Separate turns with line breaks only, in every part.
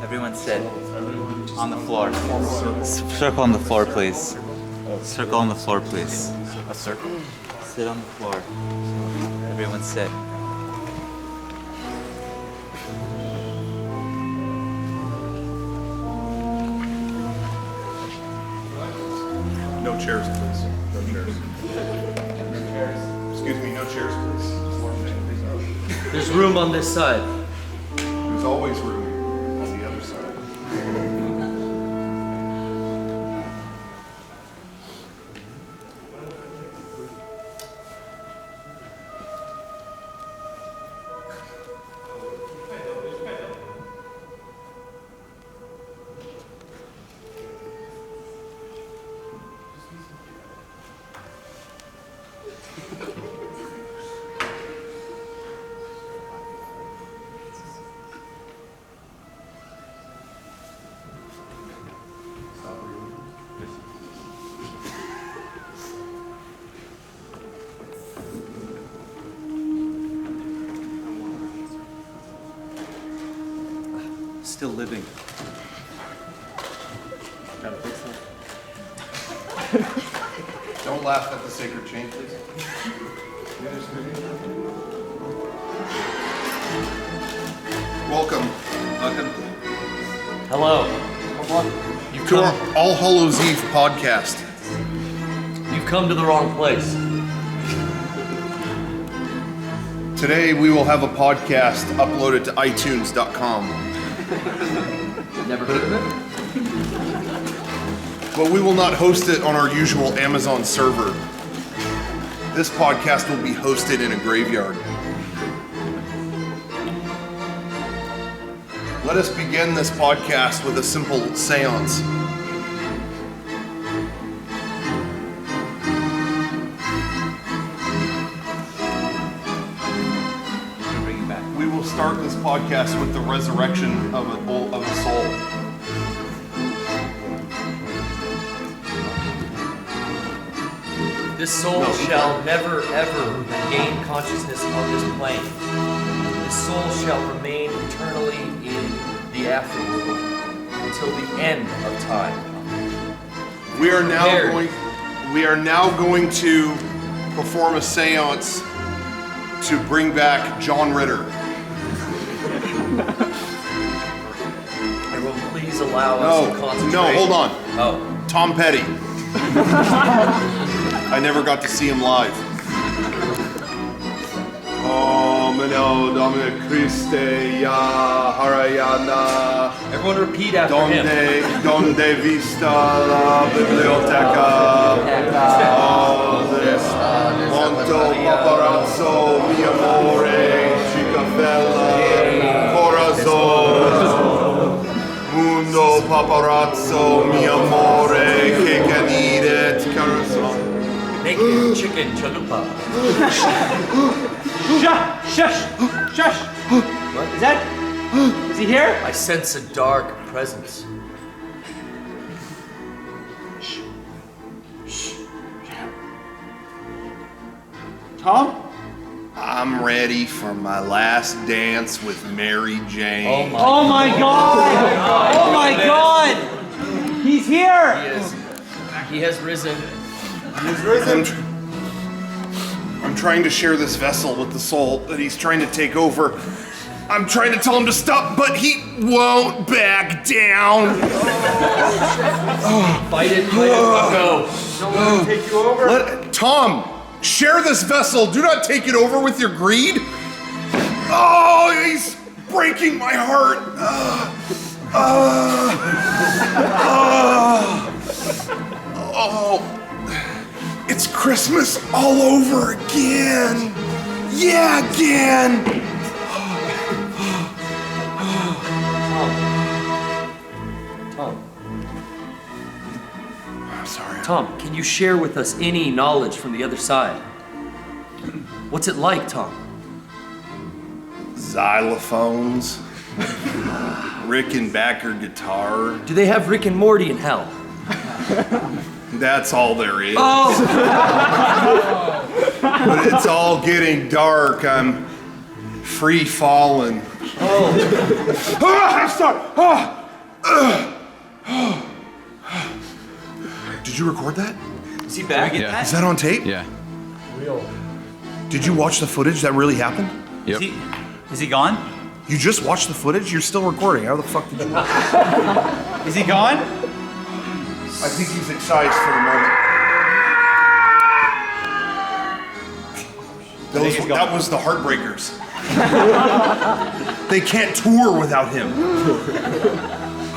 Everyone sit on the floor. Circle on the floor, please. Circle on the floor, please.
A circle?
Sit on the floor. Everyone sit.
No chairs, please. No chairs. No chairs. Excuse me, no chairs, please.
There's room on this side.
There's always room on the other side.
Still living.
Don't laugh at the sacred chain, please. Welcome.
Hello.
To our All Hallows Eve podcast.
You've come to the wrong place.
Today we will have a podcast uploaded to iTunes.com.
Never heard of it?
But we will not host it on our usual Amazon server. This podcast will be hosted in a graveyard. Let us begin this podcast with a simple seance. We will start this podcast with the resurrection of a soul.
This soul shall never ever gain consciousness of this plane. This soul shall remain eternally in the afterworld until the end of time.
We are now going to perform a seance to bring back John Ritter.
Please allow us to concentrate.
No, hold on.
Oh.
Tom Petty. I never got to see him live. Omeno Domine Christe ya Harayana.
Everyone repeat after him.
Donde vista la biblioteca. Monto paparazzo mi amore, Chicafella, corazon. Mundo paparazzo mi amore, che can eat it, corazon.
Naked chicken chalupa.
Shush! What? Is he here?
I sense a dark presence.
Tom?
I'm ready for my last dance with Mary Jane.
Oh my God! Oh my God! He's here!
He has risen.
I'm trying to share this vessel with the soul that he's trying to take over. I'm trying to tell him to stop, but he won't back down.
Fight it, go. Don't let him take you over.
Tom, share this vessel. Do not take it over with your greed. Oh, he's breaking my heart. Oh, it's Christmas all over again. Yeah, again!
Tom.
I'm sorry.
Tom, can you share with us any knowledge from the other side? What's it like, Tom?
Xylophones. Rickenbacker guitar.
Do they have Rick and Morty in hell?
That's all there is.
Oh!
But it's all getting dark. I'm free falling.
Oh.
I'm sorry. Did you record that?
Is he back?
Is that on tape?
Yeah.
Did you watch the footage that really happened?
Yep.
Is he gone?
You just watched the footage? You're still recording. How the fuck did you watch it?
Is he gone?
I think he's excised for the moment. That was the Heartbreakers. They can't tour without him.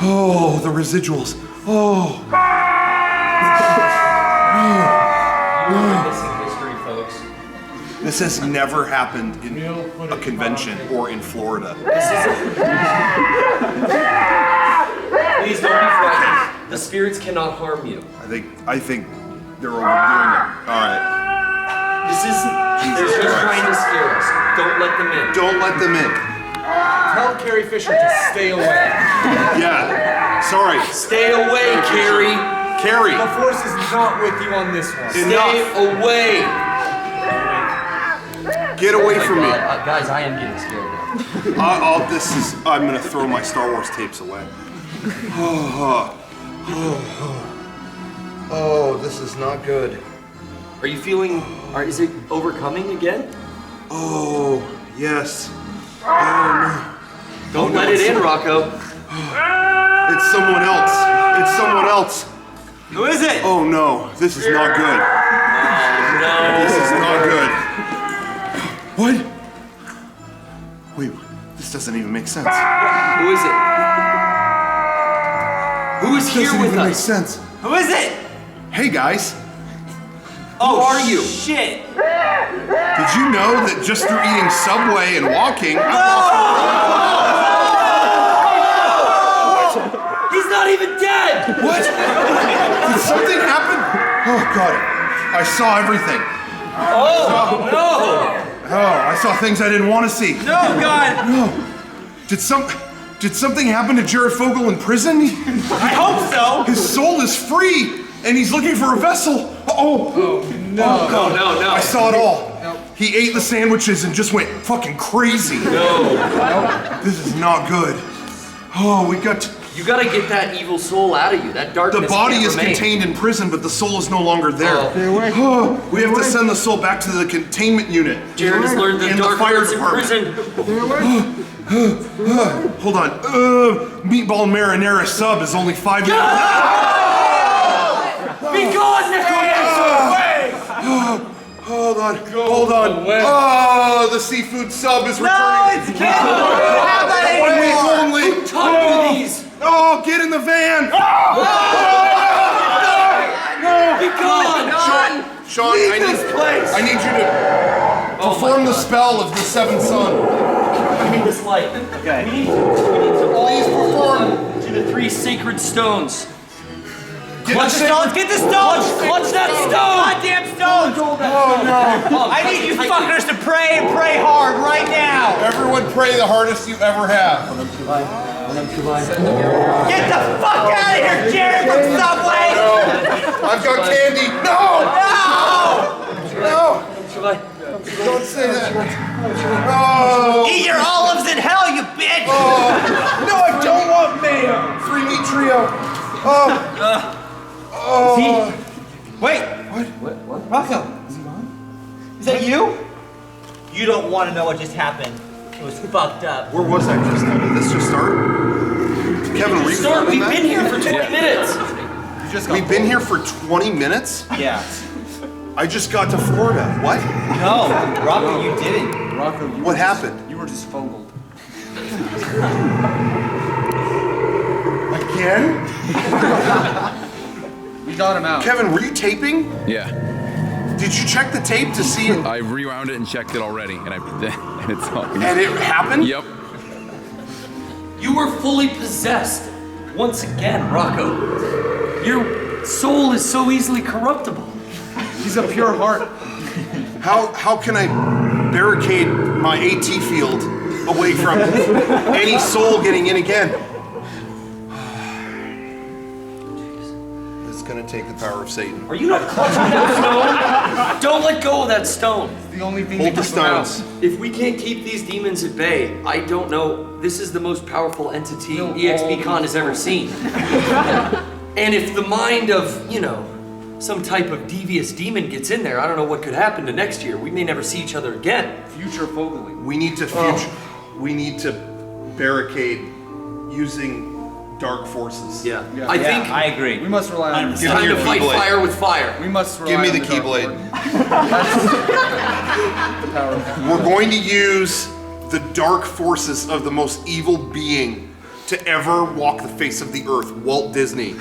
Oh, the residuals. Oh.
You're missing history, folks.
This has never happened in a convention or in Florida.
Please don't be frightened. The spirits cannot harm you.
I think they're overdoing it. All right.
They're just trying to scare us. Don't let them in.
Don't let them in.
Tell Carrie Fisher to stay away.
Yeah. Sorry.
Stay away, Carrie.
Carrie.
The Force is not with you on this one.
Stay away.
Get away from me.
Guys, I am getting scared now.
I'm gonna throw my Star Wars tapes away. Oh, this is not good.
Are you feeling, is it overcoming again?
Oh, yes. Oh,
Don't let it in, Rocco.
no. It's someone else. It's someone else.
Who is it?
Oh no, this is not good.
No.
This is not good. What? Wait, this doesn't even make sense.
Who is it? Who is here
Doesn't
with
even make
us?
sense.
Who is it?
Hey guys,
Oh,
are you?
Shit.
did you know that just through eating Subway and walking,
He's not even dead!
What? Did something happen? Oh God, I saw everything.
Oh, no!
Oh, I saw things I didn't want to see.
No, God.
No. Did something happen to Jared Fogle in prison?
I hope so.
His soul is free, and he's looking for a vessel. Oh
No, no, no.
I saw it all. He ate the sandwiches and just went fucking crazy.
No.
This is not good. Oh,
You gotta get that evil soul out of you. That darkness
the body
can't
is
remain.
contained in prison, but the soul is no longer there.
Oh.
We have to send the soul back to the containment unit.
Jared has learned the
In the
dark
fire
arts in
department.
prison.
Hold on. Meatball marinara sub is only 5 minutes.
Be gone, Nicholas!
Hold on. Hold on. Oh, the seafood sub is returning.
No, it's canceled. We don't have that
One week
anymore.
only.
Talk to these!
Oh, get in the van.
Be gone!
Sean, I need you to perform the spell of the seventh son.
I need this light.
Okay.
We need to all
Please perform.
to the 3 sacred stones.
Clutch the stones. Get the stones.
Clutch that stone!
Goddamn stones.
Oh no.
I need you fuckers to pray and pray hard right now.
Everyone pray the hardest you ever have.
Get the fuck out of here, Jared from Subway.
No. I've got candy. No. No. Don't say that. No.
Eat your olives in hell, you bitch.
No, I don't want mayo. 3 meat trio.
Wait. What? Rocco. Is that you? You don't want to know what just happened. It was fucked up.
Where was I just now? Did this just start? Kevin, were you
Sir,
filming
we've
that?
been here for 20 minutes.
We've been here for 20 minutes?
Yeah.
I just got to Florida. What?
No, Rocco, you didn't.
Rocco,
What happened?
You were just fogled.
Again?
We got him out.
Kevin, were you taping?
Yeah.
Did you check the tape to see it?
I rewound it and checked it already, and it's all.
And it happened?
Yep.
You were fully possessed. Once again, Rocco. Your soul is so easily corruptible.
He's a pure heart.
How can I barricade my AT field away from any soul getting in again? It's gonna take the power of Satan.
Are you not clutching that stone? Don't let go of that stone.
The only thing
Hold
that
the
keeps him out.
stones.
If we can't keep these demons at bay, I don't know. This is the most powerful entity EXP CON has ever seen. And if the mind of, you know, some type of devious demon gets in there, I don't know what could happen to next year. We may never see each other again.
Future Fogeling.
We need to we need to barricade using dark forces.
Yeah.
Yeah.
I think
I agree.
We must rely on
it's
Give me
time
your
to fight
keyblade.
fire with fire.
We must rely
Give me
on
the
Dark
Keyblade.
Lord. The power of
We're going to use the dark forces of the most evil being to ever walk the face of the earth, Walt Disney.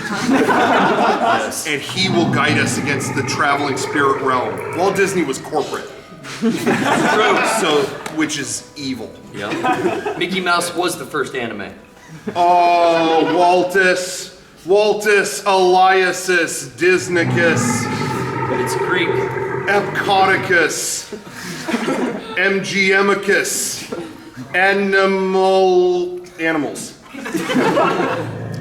And he will guide us against the traveling spirit realm. Walt Disney was corporate. So, which is evil.
Yeah. Mickey Mouse was the first anime.
Oh, Waltus, Eliasus, Disnicus,
It's Greek.
Epcoticus, MGMicus, animals.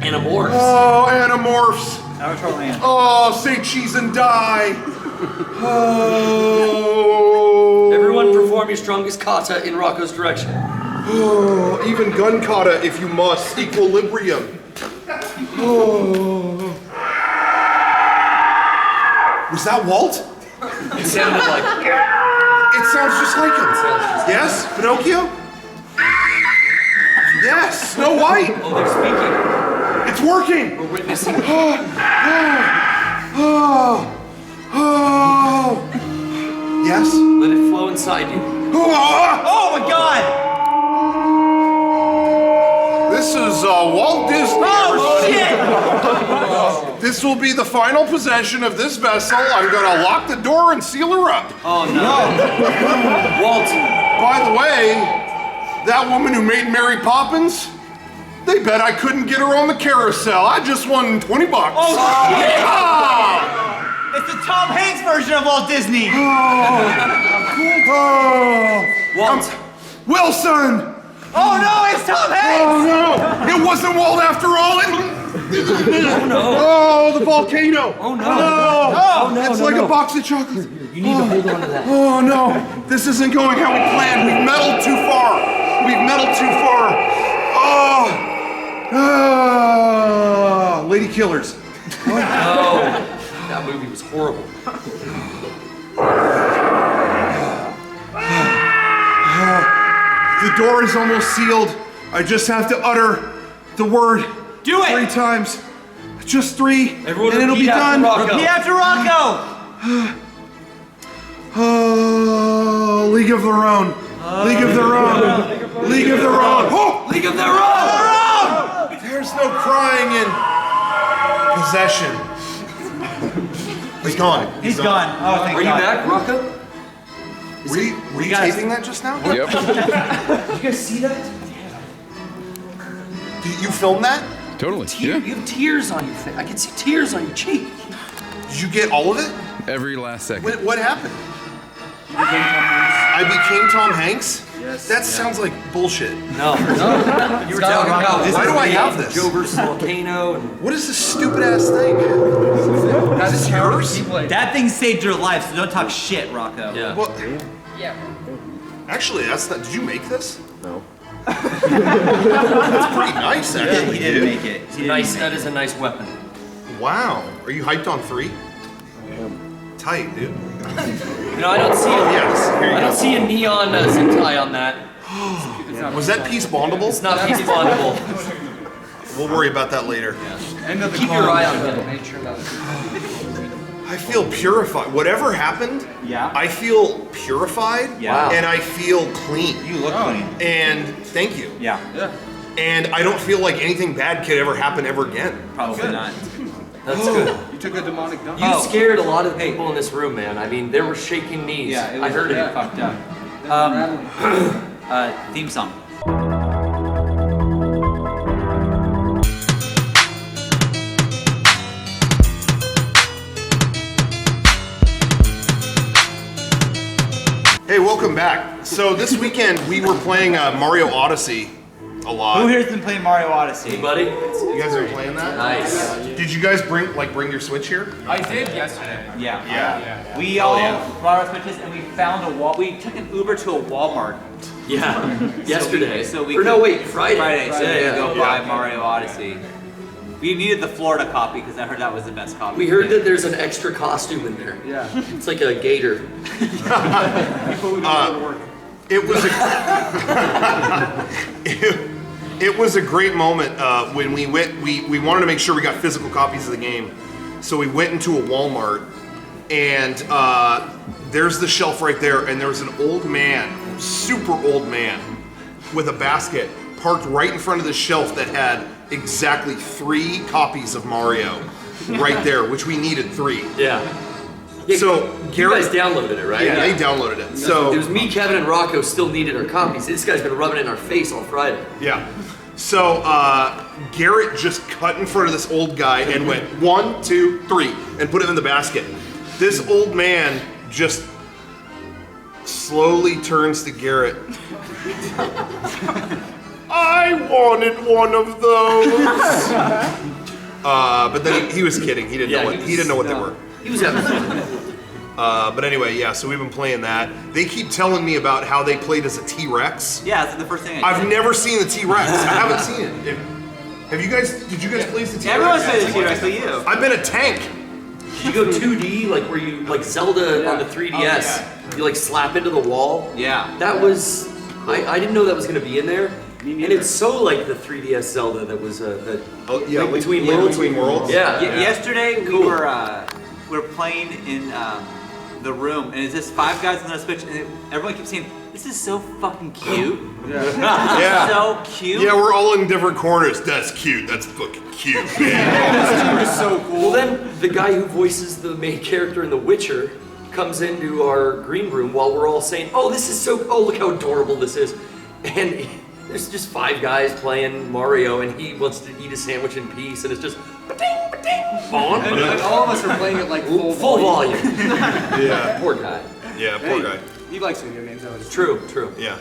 Animorphs.
Oh, Animorphs.
Avatar Land.
Oh, say cheese and die. Oh.
Everyone perform your strongest kata in Rocco's direction.
Oh, even gun kata if you must. Equilibrium. Oh. Was that Walt?
It sounded like
It sounds just like him. Yes, Pinocchio? Yes, Snow White.
oh, they're speaking.
It's working.
We're witnessing.
Oh. Yes.
Let it flow inside you.
Oh my God!
This is Walt Disney,
Oh
everybody.
shit!
This will be the final possession of this vessel. I'm gonna lock the door and seal her up.
Oh no. Walt,
By the way, that woman who made Mary Poppins, they bet I couldn't get her on the carousel. I just won 20 bucks.
Oh,
yeah!
It's the Tom Hanks version of Walt Disney.
Oh,
Walt.
Wilson!
Oh no, it's Tom Hanks!
Oh no! It wasn't Walt after all! Oh
no.
Oh, the volcano!
Oh no.
Oh,
no,
it's
no,
like
no.
a box of chocolates.
You need to hold on to that.
Oh no, this isn't going how we planned. We've meddled too far. Oh, Lady Killers.
No. That movie was horrible.
The door is almost sealed. I just have to utter the word.
Do it!
3 times. Just 3,
Everyone
and it'll be
repeat after
done.
Rocco.
Repeat after Rocco!
Oh, League of Their Own. League of Their Own. League of Their Own. Oh,
League of Their Own!
there's no crying in possession. He's gone.
He's gone. Oh, thank
Are you
God.
back, Rocco?
Were you
guys-
taping that just now?
Yep.
Did you guys see that?
Did you film that?
Totally.
You
Yeah.
have tears on your face. I can see tears on your cheek.
Did you get all of it?
Every last second.
What happened? I became Tom Hanks? Yes. That sounds like bullshit.
No. You were talking about
Why do I have this?
Joe versus Volcano and
What is this stupid ass thing? Is this yours?
That thing saved your life, so don't talk shit, Rocco.
yeah.
Well, actually, that's not. Did you make this?
No.
That's pretty nice, actually,
He didn't
dude.
make it. He didn't
Nice.
make
That is a nice weapon.
Wow. Are you hyped on 3? Tight, dude.
You know, I don't see
Yes. Here you
I
go.
don't see a neon zip tie on that.
Was that piece bondable?
It's not piece bondable.
We'll worry about that later.
End of the
Keep
call.
your eye on that.
Make sure that
I feel purified. Whatever happened,
Yeah.
I feel purified.
Yeah.
And I feel clean.
You look clean.
And thank you.
Yeah,
And I don't feel like anything bad could ever happen ever again.
probably not.
That's good.
You took a demonic dump.
You scared a lot of people in this room, man. I mean, they were shaking knees.
Yeah, it was
I heard
pretty
it.
fucked up.
Rattling.
Theme song.
Hey, welcome back. So this weekend we were playing Mario Odyssey a lot.
Who here's been playing Mario Odyssey?
Anybody?
You guys are playing that?
Nice.
Did you guys bring your Switch here?
I did yesterday.
Yeah.
Yeah.
We all brought our Switches and we found a wall. We took an Uber to a Walmart.
Yeah. Yesterday.
So we
or no,
could-
wait, Friday.
Friday, so
Yeah,
we
yeah.
could go
Yeah.
buy Mario Odyssey. We needed the Florida copy because I heard that was the best copy.
We heard that there's an extra costume in there.
Yeah.
It's like a gator.
People who don't go to work.
It was it was a great moment when we went. We wanted to make sure we got physical copies of the game, so we went into a Walmart, and there's the shelf right there, and there was an old man, super old man, with a basket parked right in front of the shelf that had exactly 3 copies of Mario, right there, which we needed 3.
Yeah. Yeah,
So
you guys
Garrett,
downloaded it, right?
yeah, they downloaded it. So
It was me, Kevin, and Rocco still needed our copies. This guy's been rubbing it in our face all Friday.
yeah. So Garrett just cut in front of this old guy and went 1, 2, 3 and put it in the basket. This old man just slowly turns to Garrett. I wanted one of those. But then he was kidding. He didn't know what he didn't know what they were.
He was having fun.
But anyway, yeah. So we've been playing that. They keep telling me about how they played as a T-Rex.
Yeah, that's the first thing I
I've
did.
never seen the T-Rex. I haven't seen it. Have you guys? Did you guys play as the T-Rex?
Everyone's played the T-Rex, but you.
I've been a tank.
Did you go 2D, like where you, like Zelda on the 3DS, you like slap into the wall?
Yeah.
That was, I didn't know that was going to be in there. And it's so like the 3DS Zelda that was the
Oh yeah,
Link Between
Link
Worlds.
Between Worlds.
Yeah.
Yesterday
Cool.
we were playing in the room, and it's just 5 guys on the Switch, and everyone keeps saying, "This is so fucking cute."
Yeah.
So cute.
Yeah, we're all in different corners. That's cute. That's fucking cute, man.
It's so cool.
Well, then the guy who voices the main character in The Witcher comes into our green room while we're all saying, "Oh, this is so, oh, look how adorable this is." And there's just 5 guys playing Mario, and he wants to eat a sandwich in peace, and it's just, ba-ding, ba-ding,
And all of us are playing it like full
volume.
Yeah.
Poor guy.
Yeah, poor guy.
He likes video games. That was
True, true.
Yeah.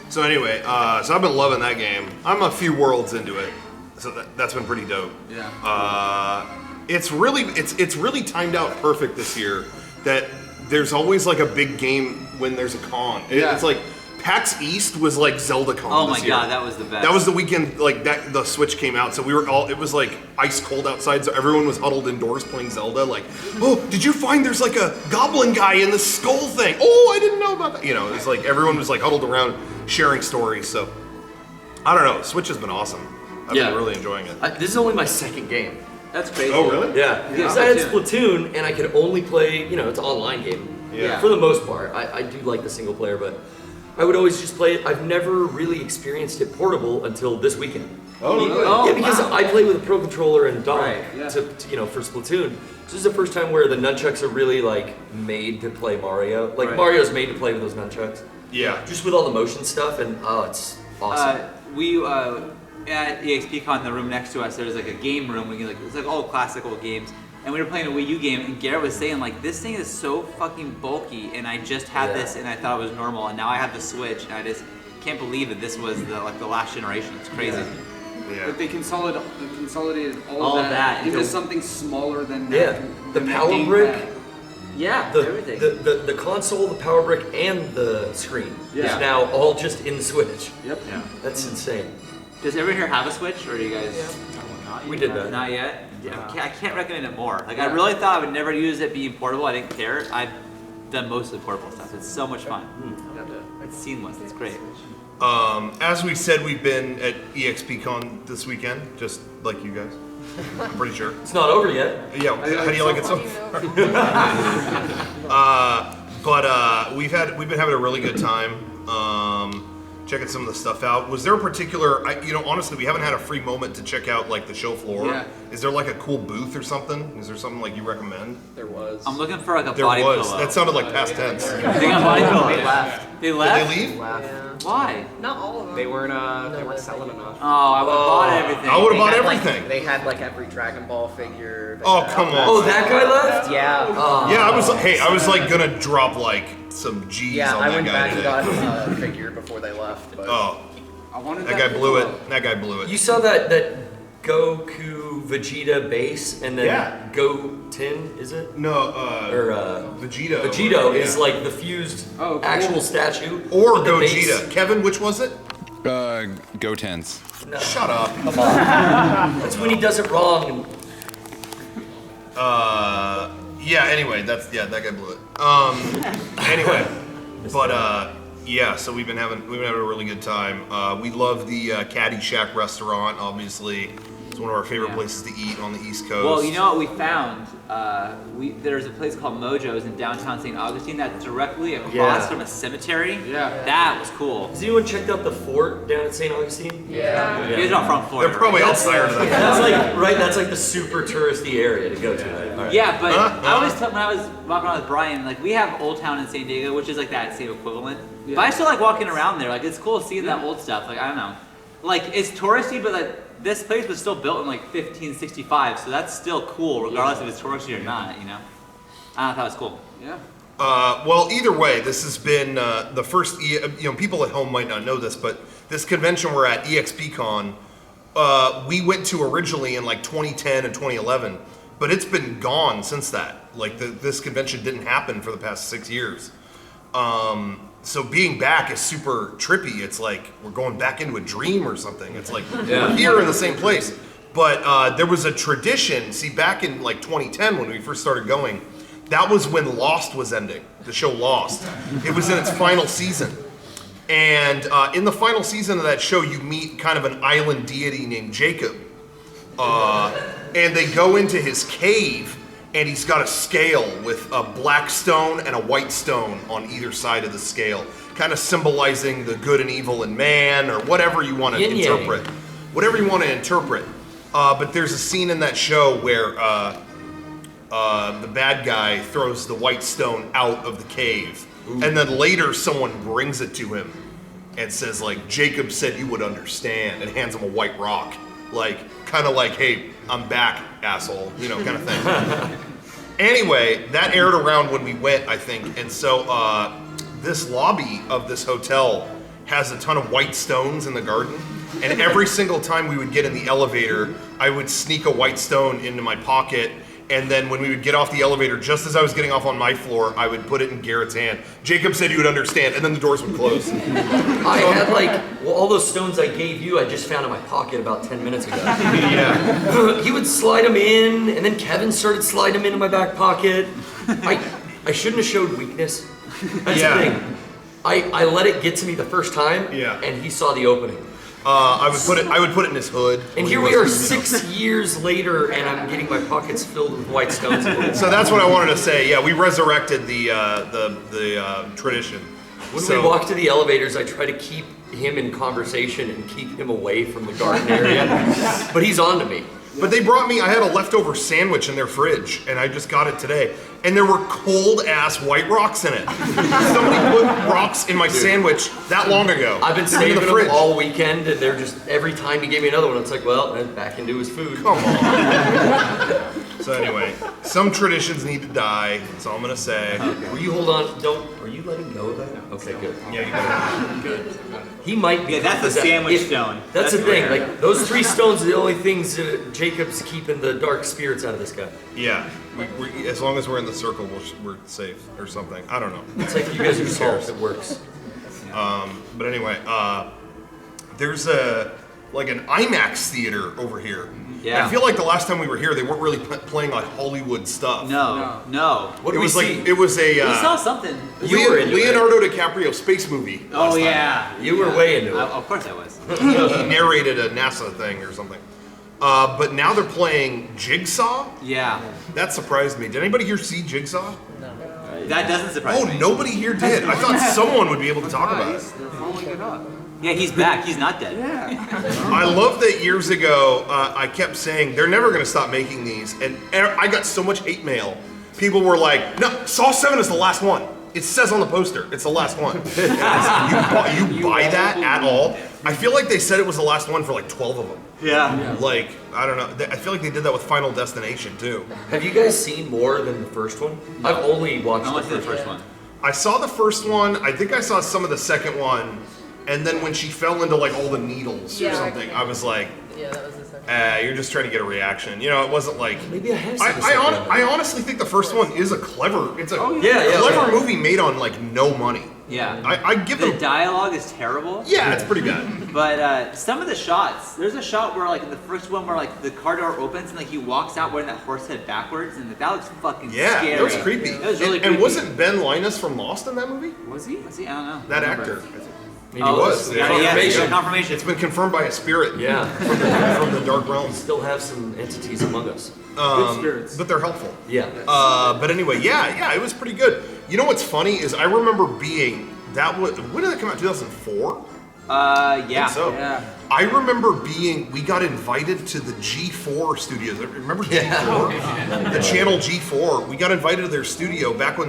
So anyway, so I've been loving that game. I'm a few worlds into it, so that's been pretty dope.
Yeah.
It's really timed out perfect this year. That there's always like a big game when there's a con.
Yeah.
It's like PAX East was like Zelda Con.
Oh
this
my
year.
god, that was the best.
That was the weekend like that the Switch came out, so we were all, it was like ice cold outside, so everyone was huddled indoors playing Zelda, like, oh, did you find there's like a goblin guy in the skull thing? Oh, I didn't know about that. You know, it's like everyone was like huddled around sharing stories, so I don't know, Switch has been awesome. I've been really enjoying it.
This is only my 2nd game.
That's crazy.
Oh, really?
Yeah, because I had Splatoon, and I could only play, you know, it's an online game.
Yeah.
For the most part. I do like the single player, but I would always just play it. I've never really experienced it portable until this weekend.
Oh,
Yeah, because
wow.
I play with a Pro Controller and dock
Right,
yeah.
to, you know, for Splatoon. This is the first time where the nunchucks are really like made to play Mario. Like
Right.
Mario's made to play with those nunchucks.
Yeah.
Just with all the motion stuff, and oh, it's awesome.
We at EXP CON, the room next to us, there's like a game room. We can, like, it's like all classic old games, and we were playing a Wii U game. And Garrett was saying like, this thing is so fucking bulky, and I just had this, and I thought it was normal, and now I have the Switch, and I just can't believe that this was the last generation. It's crazy.
Yeah.
But they consolidated all
All
of
of
that
that
into
into-
something smaller than
Yeah,
that.
the
than that
power
gamepad.
brick.
Yeah,
The,
everything.
the console, the power brick, and the screen
Yeah.
is now all just in the Switch.
Yep.
yeah.
That's insane.
Does everyone here have a Switch, or do you guys?
We did that.
Not yet. I can't recommend it more. Like, I really thought I would never use it being portable. I didn't care. I've done most of the portable stuff. It's so much fun. It's seamless. It's great.
As we said, we've been at EXP Con this weekend, just like you guys. I'm pretty sure.
It's not over yet.
Yeah, how do you like it so far? But we've been having a really good time. Checking some of the stuff out. Was there a particular, honestly, we haven't had a free moment to check out like the show floor.
Yeah.
Is there like a cool booth or something? Is there something like you recommend?
There was.
I'm looking for like a
There
body
was.
pillow.
That sounded like past tense.
They got body pillow.
They left.
They left?
Did they leave?
Why?
Not all of them.
They weren't selling enough.
Oh, I would have bought everything.
I would have
They
bought
had, like-
everything.
They had like every Dragon Ball figure. They
Oh,
had-
come on.
Oh, that guy left?
Yeah.
Yeah, I was like gonna drop like some G's
Yeah,
on
I
that
went
guy
back and
today.
got a figure before they left. But
Oh,
I wanted
that guy blew it. That guy blew it.
You saw that Goku Vegeta base and then
Yeah.
Goten, is it?
No,
Or
Vegito.
Vegito is
Yeah.
like the fused
Oh, cool.
actual statue.
Or
but the base-
Gogeta. Kevin, which was it?
Go Tens.
No,
Shut up.
come on. That's when he does it wrong.
Yeah. Anyway, that guy blew it. Anyway, but yeah. So we've been having a really good time. We love the Caddyshack restaurant. Obviously, it's one of our favorite places to eat on the East Coast.
Well, you know what we found? There's a place called Mojo's in downtown St. Augustine that's directly across from a cemetery.
Yeah.
That was cool.
Has anyone checked out the fort down at St. Augustine?
Yeah.
You guys are from Florida.
They're probably
right?
outside of that.
That's like that's like the super touristy area to go to. Right? All right.
Yeah, but I always tell when I was walking around with Brian, like we have Old Town in San Diego, which is like that same equivalent.
Yeah.
But I still like walking around there. Like it's cool seeing that old stuff. Like I don't know, like it's touristy, but like this place was still built in like 1565, so that's still cool regardless if it's touristy or not. You know, I thought it was cool.
Yeah.
Well, either way, this has been the first. People at home might not know this, but this convention we're at, EXP CON, we went to originally in like 2010 and 2011, but it's been gone since that. Like this convention didn't happen for the past 6 years. So being back is super trippy. It's like we're going back into a dream or something. It's like we're here in the same place. But there was a tradition. See, back in like 2010 when we first started going, that was when Lost was ending. The show Lost. It was in its final season. And in the final season of that show, you meet kind of an island deity named Jacob. And they go into his cave, and he's got a scale with a black stone and a white stone on either side of the scale, kind of symbolizing the good and evil in man, or whatever you want to interpret. Whatever you want to interpret. But there's a scene in that show where the bad guy throws the white stone out of the cave. Ooh. And then later someone brings it to him and says like, Jacob said you would understand, and hands him a white rock. Like, kind of like, hey, I'm back, asshole, kind of thing. Anyway, that aired around when we went, I think. And so this lobby of this hotel has a ton of white stones in the garden. And every single time we would get in the elevator, I would sneak a white stone into my pocket. And then when we would get off the elevator, just as I was getting off on my floor, I would put it in Garrett's hand. Jacob said you would understand, and then the doors would close.
I had all those stones I gave you, I just found in my pocket about 10 minutes ago.
Yeah.
He would slide them in, and then Kevin started sliding them into my back pocket. I shouldn't have showed weakness. That's the thing. I let it get to me the first time, and he saw the opening.
I would put it in his hood.
And here we are 6 years later, and I'm getting my pockets filled with white stones.
So that's what I wanted to say. Yeah, we resurrected the tradition.
When we walk to the elevators, I try to keep him in conversation and keep him away from the garden area, but he's on to me.
But they brought me, I had a leftover sandwich in their fridge, and I just got it today. And there were cold ass white rocks in it. Somebody put rocks in my sandwich that long ago.
I've been saving them all weekend, and they're just, every time he gave me another one, it's like, well, back into his food.
Come on. So anyway, some traditions need to die, that's all I'm gonna say.
Okay. Will you hold on? Are you letting go of that? Okay, good.
Yeah, you got it.
Good. He might be.
Yeah, that's a sandwich stone.
That's the thing. Like those 3 stones are the only things that Jacob's keeping the dark spirits out of this guy.
Yeah, we, as long as we're in the circle, we're safe or something. I don't know.
It's like you guys are salt. It works.
But anyway, there's an IMAX theater over here.
Yeah.
I feel like the last time we were here, they weren't really playing like Hollywood stuff.
No.
What did
It was
we see?
it was a
We saw something.
You were into
Leonardo DiCaprio space movie.
Oh
last time.
yeah.
You were way into it.
Of course I was.
He narrated a NASA thing or something. But now they're playing Jigsaw?
Yeah.
That surprised me. Did anybody here see Jigsaw?
That doesn't surprise me.
Oh, nobody here did. I thought someone would be able to talk about it.
They're following it up.
Yeah, he's back. He's not dead.
I love that years ago, I kept saying, they're never going to stop making these. And I got so much hate mail. People were like, no, Saw 7 is the last one. It says on the poster, it's the last one. You buy that at all? I feel like they said it was the last one for like 12 of them.
Yeah.
Like, I don't know. I feel like they did that with Final Destination too.
Have you guys seen more than the first one? I've only watched
I
the
went to the
first
first one.
I saw the first one. I think I saw some of the second one. And then when she fell into like all the needles or something, I was like,
Yeah, that was the second.
you're just trying to get a reaction. You know, it wasn't like.
Maybe I have seen the second one.
I honestly think the first one is a clever. It's a
yeah,
clever movie made on like no money.
Yeah.
I give
The
them.
dialogue is terrible.
Yeah, it's pretty bad.
But some of the shots, there's a shot where like in the first one where like the car door opens and like he walks out wearing that horse head backwards and like, that looks fucking
Yeah,
scary.
that was creepy.
That was really
and,
creepy.
And wasn't Ben Linus from Lost in that movie?
Was he? Was he? I don't know.
That actor.
Maybe
Oh,
he was.
Yeah, confirmation.
It's been confirmed by a spirit.
Yeah.
From the dark realms.
Still have some entities among us.
Good spirits.
But they're helpful.
Yeah.
But anyway, yeah, it was pretty good. You know what's funny is I remember being when did that come out? 2004.
Yeah.
So
Yeah.
I remember we got invited to the G4 studios. Remember G4? The channel G4. We got invited to their studio back when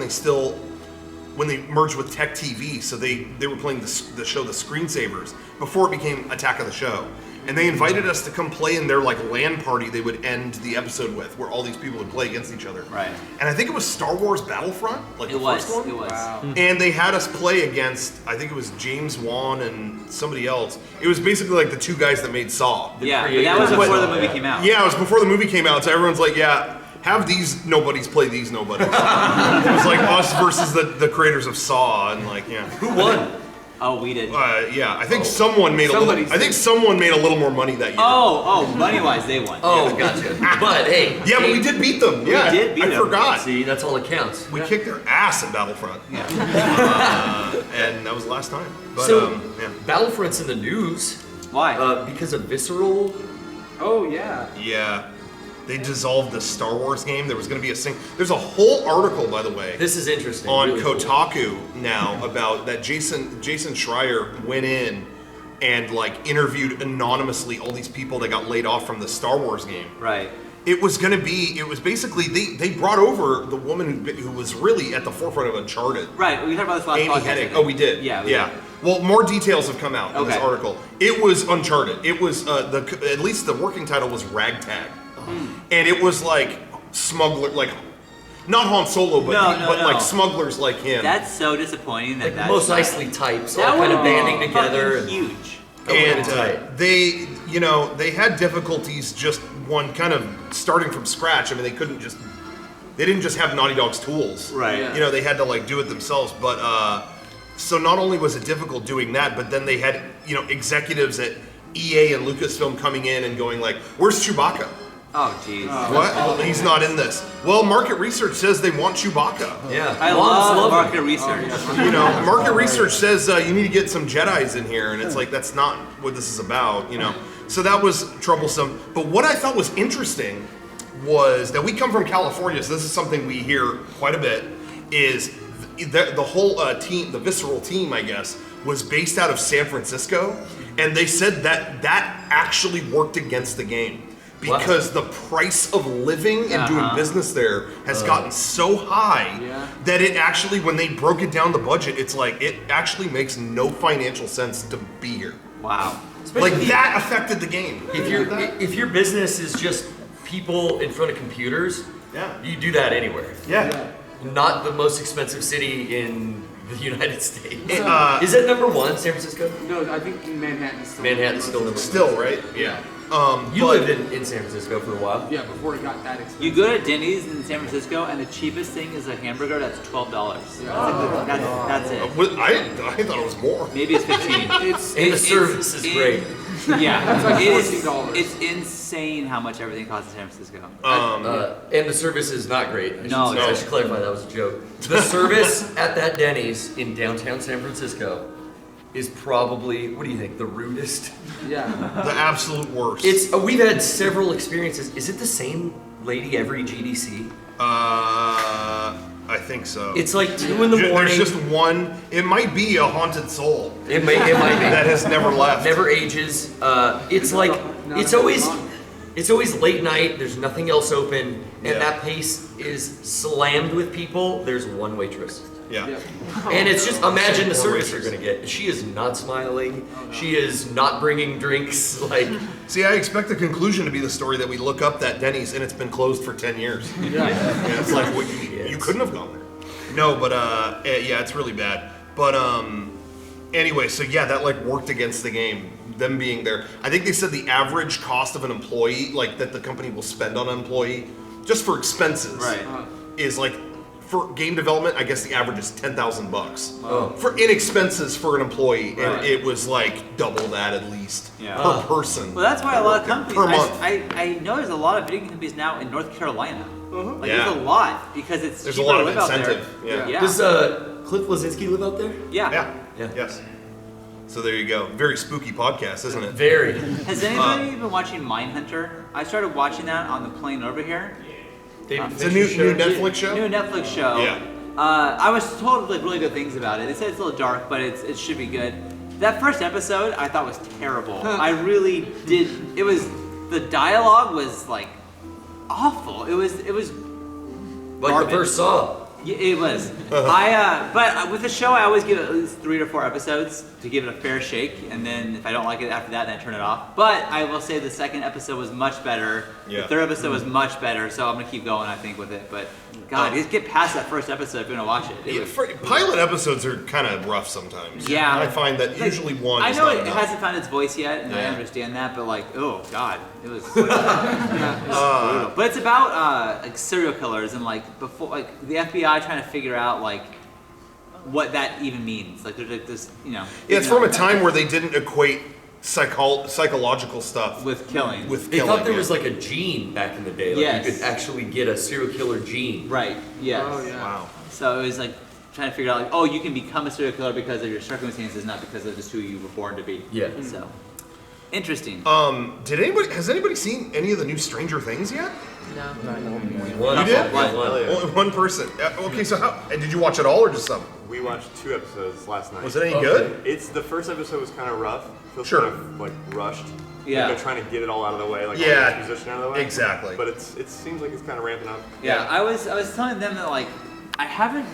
they merged with Tech TV. So they were playing the show The Screensavers before it became Attack of the Show. And they invited us to come play in their like LAN party they would end the episode with, where all these people would play against each other.
Right.
And I think it was Star Wars Battlefront, like the first one.
It was.
Wow.
And they had us play against, I think it was James Wan and somebody else. It was basically like the two guys that made Saw.
Yeah, but that was before the movie came out.
Yeah, it was before the movie came out, so everyone's like, yeah, have these nobodies play these nobodies. It was like us versus the creators of Saw, and like, yeah.
Who won?
Oh, we did.
Yeah, I think someone made someone made a little more money that year.
Oh, money-wise, they won.
Oh, gotcha. But hey.
Yeah, but we did beat them. Yeah,
We did beat
I
them.
forgot.
See, that's all that counts.
We kicked their ass at Battlefront.
Yeah.
And that was the last time. But,
So,
yeah.
Battlefront's in the news
Why?
because of Visceral.
Oh yeah.
Yeah. They dissolved the Star Wars game. There was going to be there's a whole article, by the way,
This is interesting.
on
really cool.
Kotaku now about that Jason Schreier went in and like interviewed anonymously all these people that got laid off from the Star Wars game.
Right.
It was basically, they brought over the woman who was really at the forefront of Uncharted.
Right. We talked about this last
Amy
podcast. I
Hennig.
think.
Oh, we did.
Yeah. We did.
Well, more details have come out in this
Okay.
article. It was Uncharted. It was at least the working title was Ragtag, and it was like smuggler, like not Han Solo, but
No.
like smugglers like him.
That's so disappointing that
Like
that's
most
not-
nicely types,
That
all kind of
would be
banding together.
fucking huge.
and
tight.
they had difficulties just kind of starting from scratch. I mean, they didn't just have Naughty Dog's tools.
Right.
Yeah.
You know, they had to like do it themselves. But so not only was it difficult doing that, but then they had executives at EA and Lucasfilm coming in and going like, "Where's Chewbacca?
Oh, jeez.
What? Oh, he's not in this." Well, market research says they want Chewbacca.
Yeah.
I
Moms
love
him.
market research.
Market research says you need to get some Jedis in here, and it's like that's not what this is about. So that was troublesome. But what I thought was interesting was that we come from California, so this is something we hear quite a bit. Is the whole team, the Visceral team, I guess, was based out of San Francisco, and they said that actually worked against the game. Because the price of living and doing business there has gotten so high that it actually, when they broke it down the budget, it's like it actually makes no financial sense to be here.
Wow.
Like that affected the game.
If your business is just people in front of computers, you do that anywhere.
Yeah.
Not the most expensive city in the United States. Is it number one, San Francisco?
No, I think Manhattan's still.
Manhattan's still number one.
Still, right? Yeah.
You lived in San Francisco for a while.
Yeah, before it got that expensive.
You go to Denny's in San Francisco, and the cheapest thing is a hamburger that's $12. That's it.
I thought it was more.
Maybe it's 15.
And the service is great.
Yeah,
It's like
it is-
$14.
It's insane how much everything costs in San Francisco.
And the service is not great. I should clarify that was a joke. The service at that Denny's in downtown San Francisco is probably, what do you think, the rudest?
Yeah.
The absolute worst.
It's we've had several experiences. Is it the same lady every GDC?
I think so.
It's like 2 in the morning.
There's just one. It might be a haunted soul.
It might be.
That has never left.
Never ages. It's like it's always late night. There's nothing else open, and that place is slammed with people. There's one waitress.
Yeah.
And it's just imagine the service you're gonna get. She is not smiling. She is not bringing drinks. Like,
see, I expect the conclusion to be the story that we look up that Denny's and it's been closed for 10 years. Yeah. It's like well, you couldn't have gone there. No, but yeah, it's really bad. But anyway, so yeah, that like worked against the game. Them being there, I think they said the average cost of an employee, like that the company will spend on an employee, just for expenses,
Right.
is like. For game development, I guess the average is $10,000 for expenses for an employee, and it was like double that at least per person.
Well, that's why a lot of companies.
Per month.
I know there's a lot of video game companies now in North Carolina. Like
Yeah.
there's a lot because it's
There's a
cheaper
lot
to
of
live out there.
incentive. Yeah.
does Cliff Blazinski live out there?
Yeah.
Yes. So there you go. Very spooky podcast, isn't it?
Very.
Has anybody been watching Mindhunter? I started watching that on the plane over here.
It's a new Netflix show.
New Netflix show.
Yeah.
I was told like really good things about it. They said it's a little dark, but it should be good. That first episode I thought was terrible. I really did. It was the dialogue was like awful. It was
Like
garbage.
the first Saw.
Yeah, it was. But with the show, I always give it at least 3 to 4 episodes to give it a fair shake, and then if I don't like it after that, then I turn it off. But I will say the second episode was much better.
Yeah.
The third episode was much better, so I'm gonna keep going, I think, with it. But God, just get past that first episode if you're gonna watch it. It was,
Pilot episodes are kind of rough sometimes.
Yeah.
I find that
like,
usually one.
I
is
know
not
it
enough.
hasn't found its voice yet, and I
Yeah.
understand that, but like, oh God, it was. It was brutal. But it's about like serial killers and like before, like the FBI trying to figure out like what that even means. Like there's like this, you know.
Yeah, it's from a time where they didn't equate psychological stuff
with killing.
With
They
killing,
thought there
yeah.
was like a gene back in the day. Like
Yes.
you could actually get a serial killer gene.
Right. Yes.
Oh yeah.
Wow.
So it was like trying to figure out like, oh, you can become a serial killer because of your circumstances, not because of just who you were born to be.
Yeah.
So interesting.
Has anybody seen any of the new Stranger Things yet?
One.
You did?
One.
Only one person. Okay, so how did you watch it all or just some?
We watched 2 episodes last night.
Was it any good?
It's the first episode was kind of rough. Feels
Sure.
kind of like rushed.
Yeah.
Like they're trying to get it all out of the way, like
Yeah,
all the exposition out of the way.
exactly.
But it seems like it's kind of ramping up.
Yeah, I was telling them that like I heard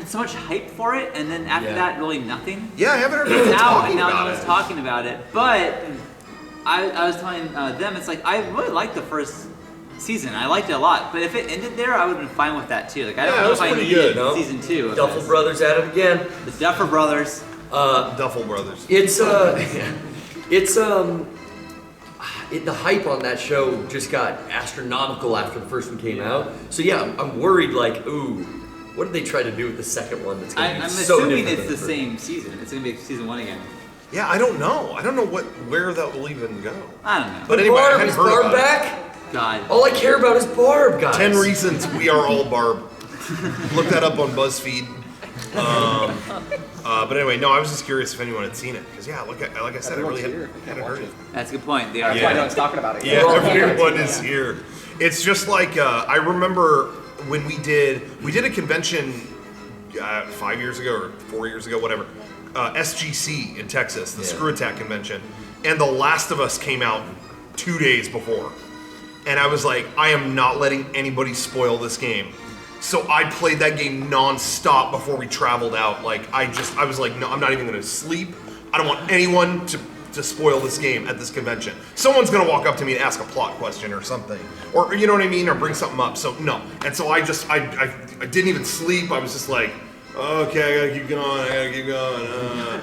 so much hype for it, and then after
Yeah.
that, really nothing.
Yeah, I haven't heard anyone talking
Now
about
no one's
it.
talking about it, but I was telling them it's like I really liked the first season. I liked it a lot, but if it ended there, I would have been fine with that too. Like I
Yeah,
don't
it
know
was
if I
pretty
needed
good,
no?
season 2. Of
Duffel
this.
Brothers at it again.
The Duffer Brothers.
Duffel Brothers.
It's the hype on that show just got astronomical after the first one came out. So yeah, I'm worried like, ooh, what did they try to do with the second one that's gonna be
I'm
so
assuming
different
it's
than
the
first?
same season. It's gonna be season 1 again.
Yeah, I don't know. I don't know where that will even go.
I don't know.
But anyway, I
Barb,
hadn't
is
heard
Barb
about it.
back?
God.
All I care about is Barb, guys.
10 reasons we are all Barb. Look that up on BuzzFeed. But anyway, no, I was just curious if anyone had seen it. Because, yeah, like I said, I really hadn't heard it.
That's a good point. They
Yeah.
are.
That's why no one's talking about it.
Yeah, everyone is here. It's just like, I remember when we did a convention 5 years ago or 4 years ago, whatever. SGC in Texas, the Screw Attack convention. And The Last of Us came out 2 days before. And I was like, I am not letting anybody spoil this game. So I played that game non-stop before we traveled out. Like, I was like, no, I'm not even gonna sleep. I don't want anyone to spoil this game at this convention. Someone's gonna walk up to me and ask a plot question or something. Or, you know what I mean? Or bring something up. So, no. And so I didn't even sleep. I was just like, okay, I gotta keep going,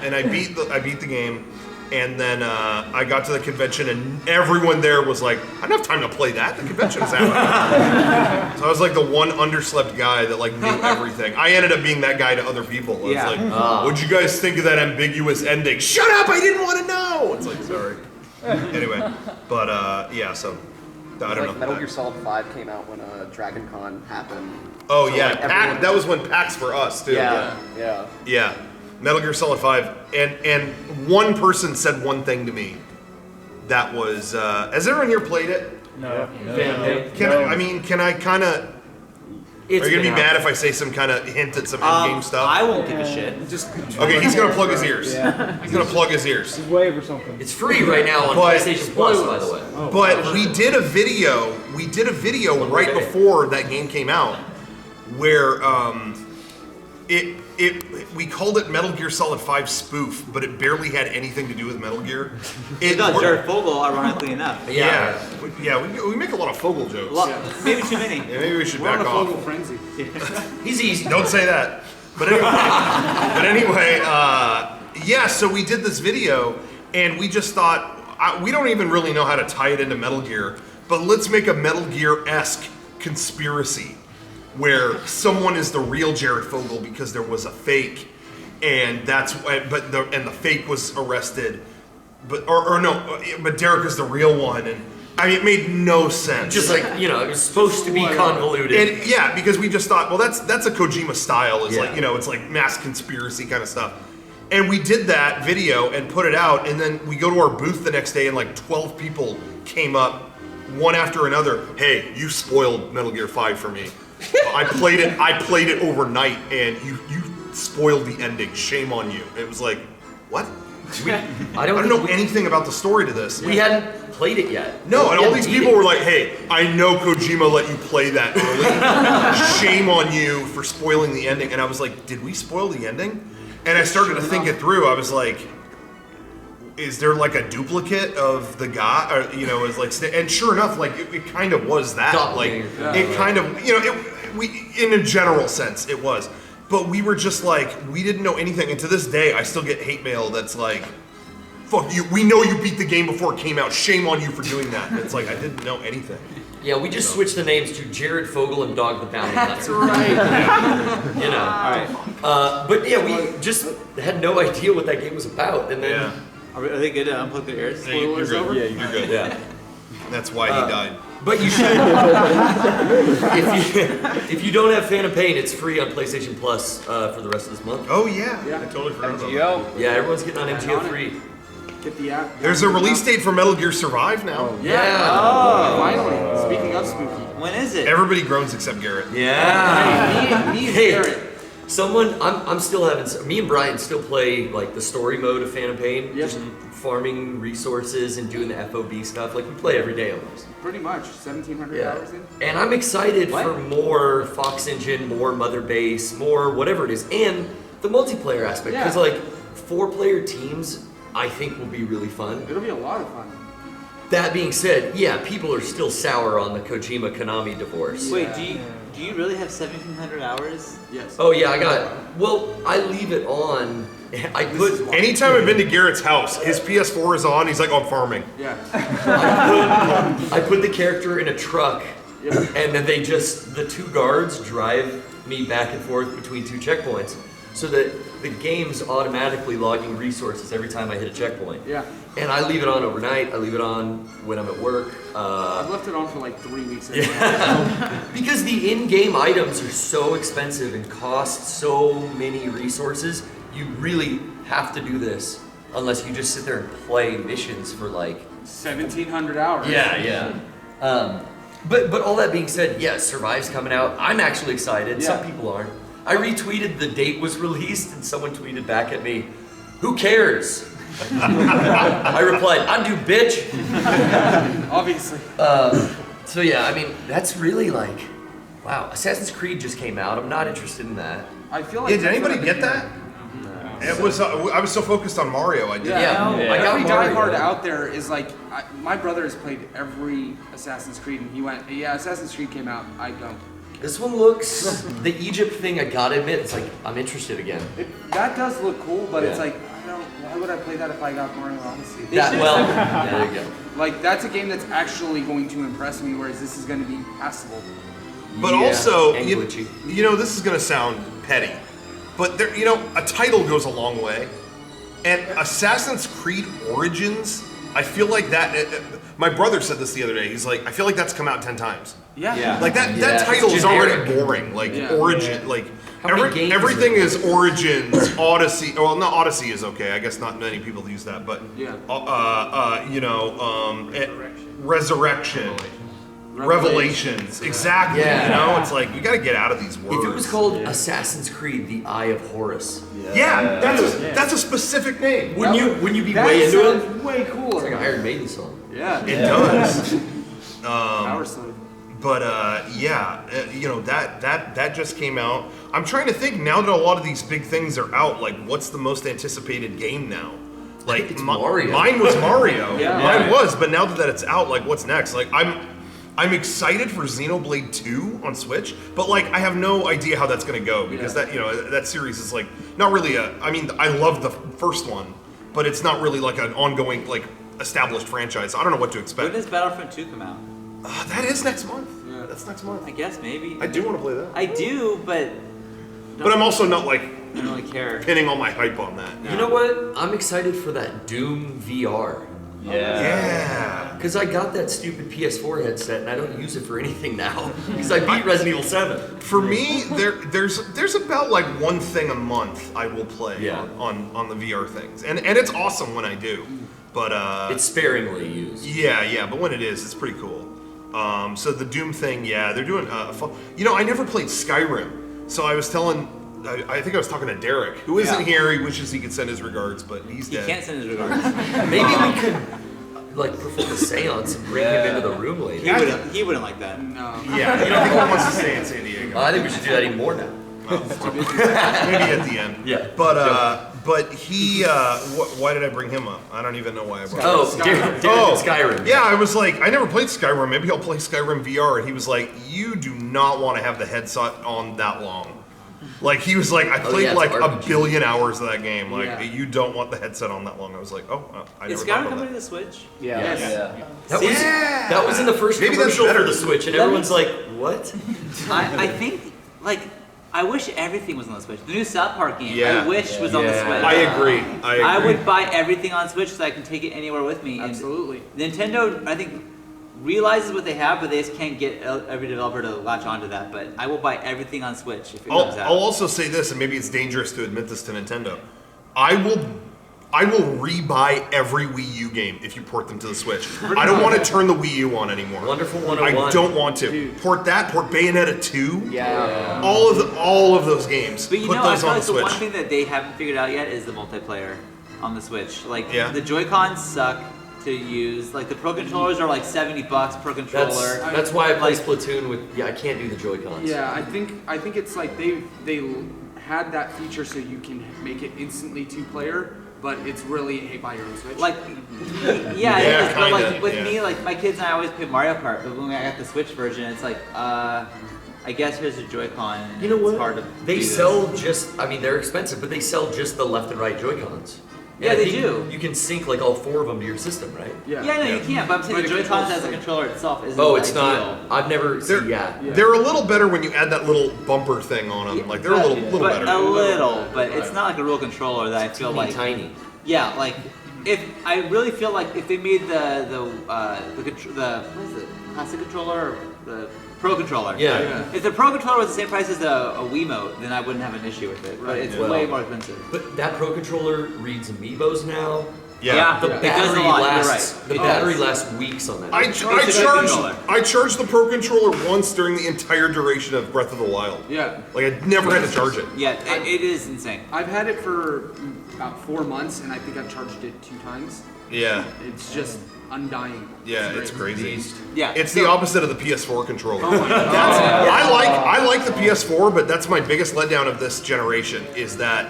and I beat the game. And then I got to the convention, and everyone there was like, I don't have time to play that. The convention's happening. So I was like the one underslept guy that like knew everything. I ended up being that guy to other people. I was
Yeah.
like, what'd you guys think of that ambiguous ending? Shut up! I didn't want to know. It's like, sorry. Anyway, but yeah. So I don't know.
Metal Gear Solid 5 came out when Dragon Con happened.
Oh
So,
yeah,
like, everyone-
that was when PAX for us too.
Yeah.
Yeah, Metal Gear Solid 5, and one person said one thing to me. That was, has everyone here played it?
No.
Can I kind of Are you gonna be mad if I say some kind of hint at some in-game stuff?
I won't give a shit.
Just
Okay, he's gonna plug his ears. He's gonna plug his ears.
Wave or something.
It's free right now on PlayStation Plus, by the way.
But we did a video. Right before that game came out, where we called it Metal Gear Solid 5 spoof, but it barely had anything to do with Metal Gear.
It got Jared Fogle, ironically enough.
Yeah, we make a lot of Fogel jokes.
Maybe too many.
Yeah, maybe we should
We're on
back
a
off.
Fogel frenzy.
He's easy.
Don't say that. But anyway, yeah. So we did this video, and we just thought we don't even really know how to tie it into Metal Gear, but let's make a Metal Gear-esque conspiracy where someone is the real Jared Fogle because there was a fake, and that's why. But the fake was arrested, but Derek is the real one, and I mean it made no sense.
Just like it was supposed to be convoluted.
And yeah, because we just thought, well, that's a Kojima style. It's like it's like mass conspiracy kind of stuff. And we did that video and put it out, and then we go to our booth the next day, and like 12 people came up, one after another. Hey, you spoiled Metal Gear 5 for me. I played it overnight, and you spoiled the ending. Shame on you. It was like, what? I don't know anything about the story to this.
We hadn't played it yet.
No, and all these people were like, hey, I know Kojima let you play that early. Shame on you for spoiling the ending. And I was like, did we spoil the ending? And I started to think it through. I was like, is there like a duplicate of the guy? Or, is like, and sure enough, like it kind of was that. Like it kind of, in a general sense, it was. But we were just like, we didn't know anything. And to this day, I still get hate mail that's like, fuck you, we know you beat the game before it came out. Shame on you for doing that. And it's like, I didn't know anything.
Yeah, we just switched the names to Jared Fogle and Dog the Bounty Hunter.
That's right.
All right.
But yeah, we just had no idea what that game was about. And then
Are they good to unplug their ears?
Yeah, you're good. Yeah, you're good.
Yeah.
That's why he died.
But you should. if you don't have Phantom Pain, it's free on PlayStation Plus for the rest of this month.
Oh yeah, I totally forgot about that.
Yeah, everyone's getting on MGO 3.
Get the app.
There's a release date for Metal Gear Survive now.
Finally. Speaking of spooky.
When is it?
Everybody groans except Garrett.
Yeah.
Me and
Hey,
Garrett.
I'm still having. Me and Brian still play like the story mode of Phantom Pain.
Yep.
Just farming resources and doing the FOB stuff. Like we play every day almost.
Pretty much. 1,700 hours in.
And I'm excited for more Fox Engine, more Mother Base, more whatever it is, and the multiplayer aspect.
Yeah.
Because like 4-player teams, I think will be really fun.
It'll be a lot of fun.
That being said, yeah, people are still sour on the Kojima Konami divorce.
Wait, do you really have 1,700 hours?
Yes.
Oh yeah, I got. Well, I leave it on.
Anytime I've been to Garrett's house, his PS4 is on. He's like, oh, I'm farming.
Yeah.
I put the character in a truck, and then the 2 guards drive me back and forth between 2 checkpoints, so that the game's automatically logging resources every time I hit a checkpoint.
Yeah.
And I leave it on overnight. I leave it on when I'm at work.
I've left it on for like 3 weeks.
Because the in-game items are so expensive and cost so many resources, you really have to do this unless you just sit there and play missions for like
1,700 hours.
Yeah. But all that being said, yes, Survive's coming out. I'm actually excited.
Yeah.
Some people aren't. I retweeted the date was released, and someone tweeted back at me, "Who cares?" I replied, "Undo, bitch."
Obviously.
So yeah, I mean, that's really like, wow. Assassin's Creed just came out. I'm not interested in that.
I feel like.
Yeah, did anybody get that? It was. I was so focused on Mario. I did.
Yeah. I got
Every
Mario.
diehard out there is like, my brother has played every Assassin's Creed, and he went, yeah, Assassin's Creed came out. I don't.
This one looks, the Egypt thing, I gotta admit, it's like, I'm interested again.
That does look cool, but it's
Yeah.
like, why would I play that if I got Mario Odyssey?
Yeah, there you go.
Like, that's a game that's actually going to impress me, whereas this is going to be passable.
But
Yeah,
also,
and glitchy.
this is gonna sound petty, but there, a title goes a long way, and Assassin's Creed Origins, I feel like that. My brother said this the other day. He's like, I feel like that's come out 10 times.
Yeah.
Like that
Yeah,
title
it's
is already
generic.
boring. Like
Yeah.
Origin, like
How many games
everything
are
is Origins, Odyssey. Well, no, Odyssey is okay. I guess not many people use that, but
Yeah.
Resurrection. Revelations. Exactly.
Yeah.
You know, it's like you got to get out of these words.
If it was called Assassin's Creed: The Eye of Horus,
yeah, that's a specific name.
Wouldn't you be
That
way into it?
sounds way cooler.
It's like an Iron Maiden song.
Yeah.
It does.
Power Slave.
But you know that just came out. I'm trying to think now that a lot of these big things are out. Like, what's the most anticipated game now? Like
it's Mario.
Mine was Mario.
Yeah.
Mine was, but now that it's out, like, what's next? Like, I'm excited for Xenoblade 2 on Switch, but like I have no idea how that's gonna go because that that series is like not really I mean, I love the first one, but it's not really like an ongoing like established franchise. I don't know what to expect.
When does Battlefront 2 come out?
That is next month. Yeah, that's next month.
I guess maybe.
I do want to play that.
I do, but
I'm also not like
I don't really care.
pinning all my hype on that.
You know what? I'm excited for that Doom VR.
Yeah.
Because I got that stupid PS4 headset and I don't use it for anything now. Because I beat Resident Evil 7.
For me, there's about like one thing a month I will play on the VR things, and it's awesome when I do, but
it's sparingly used.
Yeah, but when it is, it's pretty cool. So the Doom thing, they're doing you know, I never played Skyrim, so I was telling. I think I was talking to Derek, who isn't here. He wishes he could send his regards, but he's dead.
He can't send his regards.
Maybe we could like perform a seance and bring him into the room later.
He wouldn't like that.
No.
Yeah, you know, he wants to stay in San Diego.
I think we should do that even more now.
Maybe at the end.
Yeah.
But he, why did I bring him up? I don't even know why I brought him up.
Derek Skyrim.
Yeah, I was like, I never played Skyrim. Maybe I'll play Skyrim VR. And he was like, you do not want to have the headset on that long. Like, he was like, I played like a billion hours of that game. Like, you don't want the headset on that long. I was like, I
Is
never thought
Skyrim
of
coming
that.
to the Switch?
That was in the first
Maybe that's
commercial
better.
for the Switch, and everyone's like, what?
I think, like, I wish everything was on the Switch. The new South Park game,
Yeah.
I wish was on the Switch.
I agree.
I would buy everything on Switch so I can take it anywhere with me.
Absolutely.
And Nintendo, I think, realizes what they have, but they just can't get every developer to latch onto that. But I will buy everything on Switch if it comes out.
I'll also say this, and maybe it's dangerous to admit this to Nintendo. I will rebuy every Wii U game if you port them to the Switch. I don't want to turn the Wii U on anymore.
Wonderful 101.
I don't want to. Port Bayonetta 2.
Yeah.
All of those games.
But you
Put
know, I
those
feel
on
like
the
the
Switch.
one thing that they haven't figured out yet is the multiplayer on the Switch. Like,
Yeah.
the Joy-Cons suck to use. Like, the Pro Controllers are like $70 per controller.
That's why I play Splatoon with. Yeah, I can't do the Joy-Cons.
Yeah, I think it's like they had that feature so you can make it instantly two-player, but it's really hey, buy your own Switch.
Like,
Yeah,
it is, but like
kinda,
with
yeah.
me, like my kids and I always play Mario Kart, but when I got the Switch version, it's like, I guess here's a Joy-Con. And
You know what?
It's hard to
They
do this.
sell just. I mean, they're expensive, but they sell just the left and right Joy-Cons.
Yeah,
And I
they
think
do.
You can sync like all 4 of them to your system, right?
yeah.
Yeah, no, you can't. But I'm saying
But
the
it
Joy-Cons
controls
as a controller itself isn't
Oh, it's
ideal.
not. I've never.
They're a little better when you add that little bumper thing on them. Like, they're a little
but
better.
a little, but it's not like a real controller that I feel
teeny
like.
tiny.
Yeah, like if I really feel like if they made the what is it, classic controller or the Pro controller?
Yeah.
If the Pro controller was the same price as a Wiimote, then I wouldn't have an issue with it. But it's way more expensive.
But that Pro controller reads Amiibos now.
Yeah,
The
it does a
battery
lot.
lasts.
You're right.
The
It
battery
does.
lasts weeks on that.
I
It's a good controller.
charged the Pro Controller once during the entire duration of Breath of the Wild.
Yeah.
Like, I never had to charge it.
Yeah, it is insane.
I've had it for about 4 months, and I think I've charged it 2 times.
Yeah.
It's just undying.
Yeah, it's crazy.
Yeah,
It's the opposite of the PS4 controller.
Oh my God.
I like the PS4, but that's my biggest letdown of this generation is that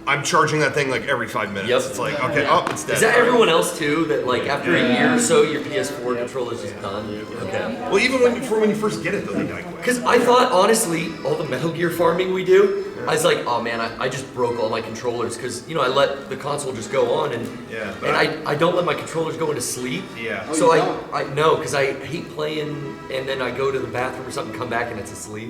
I'm charging that thing like every 5 minutes.
Yep.
It's like, okay, it's dead.
Is that everyone else too? That like after a year or so, your PS4 controller's just done. Okay.
Well, even when you first get it, though, they die quick.
Because I thought honestly, all the Metal Gear farming we do, I was like, oh man, I just broke all my controllers because I let the console just go on and I don't let my controllers go into sleep.
Yeah.
Oh,
So
you
I know because I hate playing and then I go to the bathroom or something, come back and it's asleep.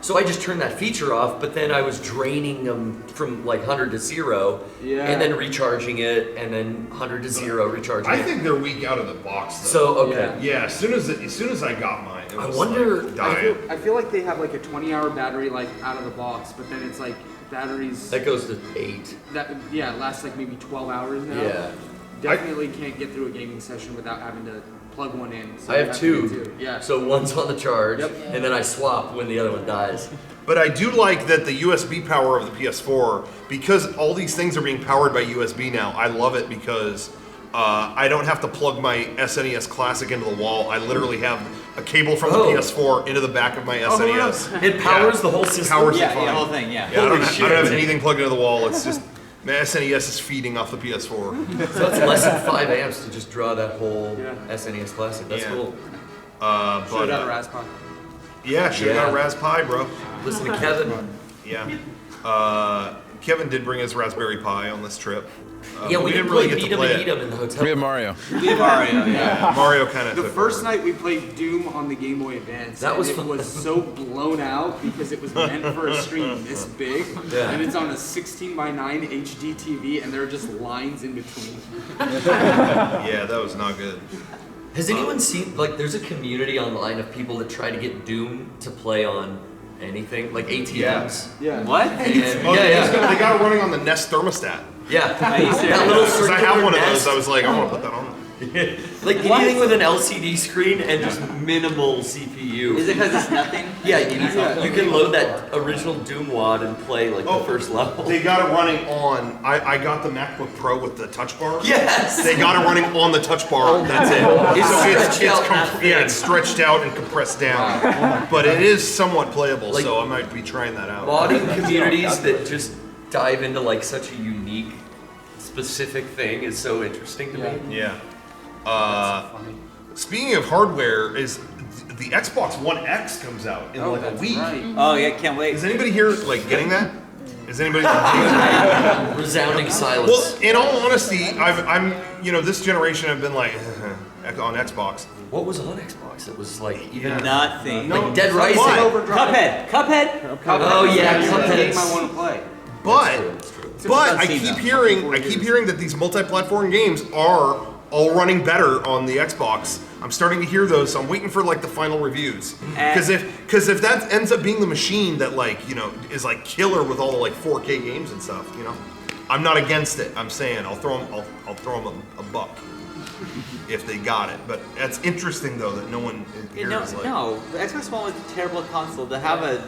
So I just turned that feature off. But then I was draining them from like 100 to 0, and then recharging it, and then 100 to 0, recharging
I
it.
think they're weak out of the box, though.
So okay.
Yeah, as soon as I got mine, it was
I wonder-
like, dying.
I feel like they have like a 20-hour battery like out of the box, but then it's like batteries
That goes to 8.
that lasts like maybe 12 hours now.
Yeah.
Definitely can't get through a gaming session without having to plug one in. So
I
you
have
to
two.
get Yeah.
So one's on the charge,
Yep.
and then I swap when the other one dies.
But I do like that the USB power of the PS4, because all these things are being powered by USB now, I love it because I don't have to plug my SNES Classic into the wall. I literally have a cable from the PS4 into the back of my SNES.
It powers the whole system.
Powers
Yeah,
it fine.
the whole thing, yeah.
Yeah, I don't
Holy
have
shit.
anything plugged into the wall. It's just my SNES is feeding off the PS4.
So that's less than 5 amps to just draw that whole SNES Classic. That's
Yeah.
cool.
Should
But
have done a Raspberry.
yeah, should have got a Raspberry Pi, bro.
Listen to Kevin.
Yeah. Kevin did bring his Raspberry Pi on this trip.
Yeah,
but
we didn't
really
play
get
Beat
to
'em
play
and Eat
it.
'em in the hotel.
We have Mario.
We have Mario, yeah.
Mario kind of
The
took
first
over.
night we played Doom on the Game Boy Advance.
That was
and
fun.
it was so blown out because it was meant for a screen this big,
Yeah.
and it's on a 16:9 HD TV, and there are just lines in between.
Yeah, that was not good.
Has anyone seen, like, there's a community online of people that try to get Doom to play on anything, like ATMs?
Yeah.
What?
And,
Oh,
yeah.
they got it running on the Nest thermostat.
Yeah.
you serious?
That little
Because I have
circular
one of
nest.
those. I was like, I want to put that on.
Like
What?
anything with an LCD screen and just minimal CPU.
Is it because it's nothing?
Yeah, you can load that original Doom wad and play like the first level.
They got it running on. I got the MacBook Pro with the touch bar.
Yes!
They got it running on the touch bar. That's it.
It's
So
stretched out half
yeah,
thin.
it's stretched out and compressed down. But it is somewhat playable,
Like-
so I might be trying that out.
Modding communities that just dive into like such a unique, specific thing is so interesting to me.
Yeah. Speaking of hardware, is the Xbox One X comes out in like a
that's
week.
right.
Oh, yeah, can't wait.
Is anybody here like getting that? Is anybody getting that?
Resounding silence.
Well, in all honesty, I'm this generation I've been like on Xbox.
What was on Xbox that was like even
Nothing.
like Dead
Why?
Rising?
Cuphead. Cuphead.
Oh yeah,
That's the
Cuphead.
game I want to play.
But I keep hearing that these multi-platform games are all running better on the Xbox. I'm starting to hear those, so I'm waiting for like the final reviews. Because if that ends up being the machine that is like killer with all the like 4K games and stuff, I'm not against it. I'm saying I'll throw them a buck if they got it. But that's interesting though that no one here is like.
No, the Xbox One was a terrible console. To have a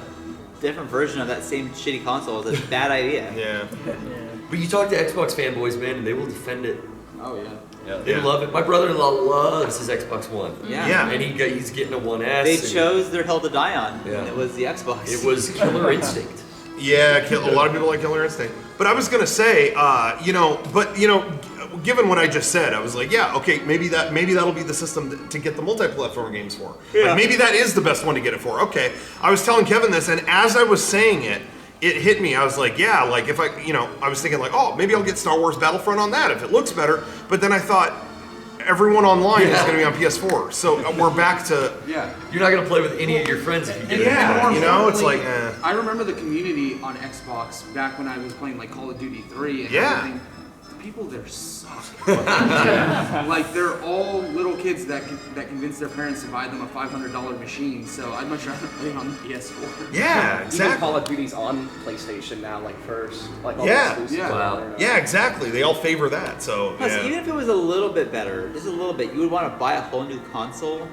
different version of that same shitty console is a bad idea.
Yeah.
But you talk to Xbox fanboys, man, and they will defend it.
Oh yeah.
They
Yeah.
love it. My brother-in-law loves his Xbox One.
Yeah.
And he's getting a 1S.
They
and
chose their hill to die on,
Yeah.
and it was the Xbox.
It was Killer Instinct.
Yeah, a lot of people like Killer Instinct. But I was gonna say, given what I just said, I was like, yeah, okay, maybe that'll be the system to get the multi-platform games for.
Yeah.
Like, maybe that is the best one to get it for. Okay, I was telling Kevin this, and as I was saying it, it hit me. I was like, yeah, like if I was thinking like, oh, maybe I'll get Star Wars Battlefront on that if it looks better. But then I thought, everyone online is going to be on PS4, so we're back to
Yeah.
You're not going to play with any of your friends if you get it.
it's like,
I remember the community on Xbox back when I was playing like Call of Duty 3 and
Yeah.
everything. The people there suck. Like they're all little kids that convince their parents to buy them a $500 machine. So I'd much rather play on the PS4.
yeah,
Even
exactly.
Call of Duty's on PlayStation now, like first, like all
Yeah.
the exclusives.
Yeah.
Wow.
Yeah, exactly. They all favor that. So
Plus,
yeah.
even if it was a little bit better, just a little bit, you would want to buy a whole new console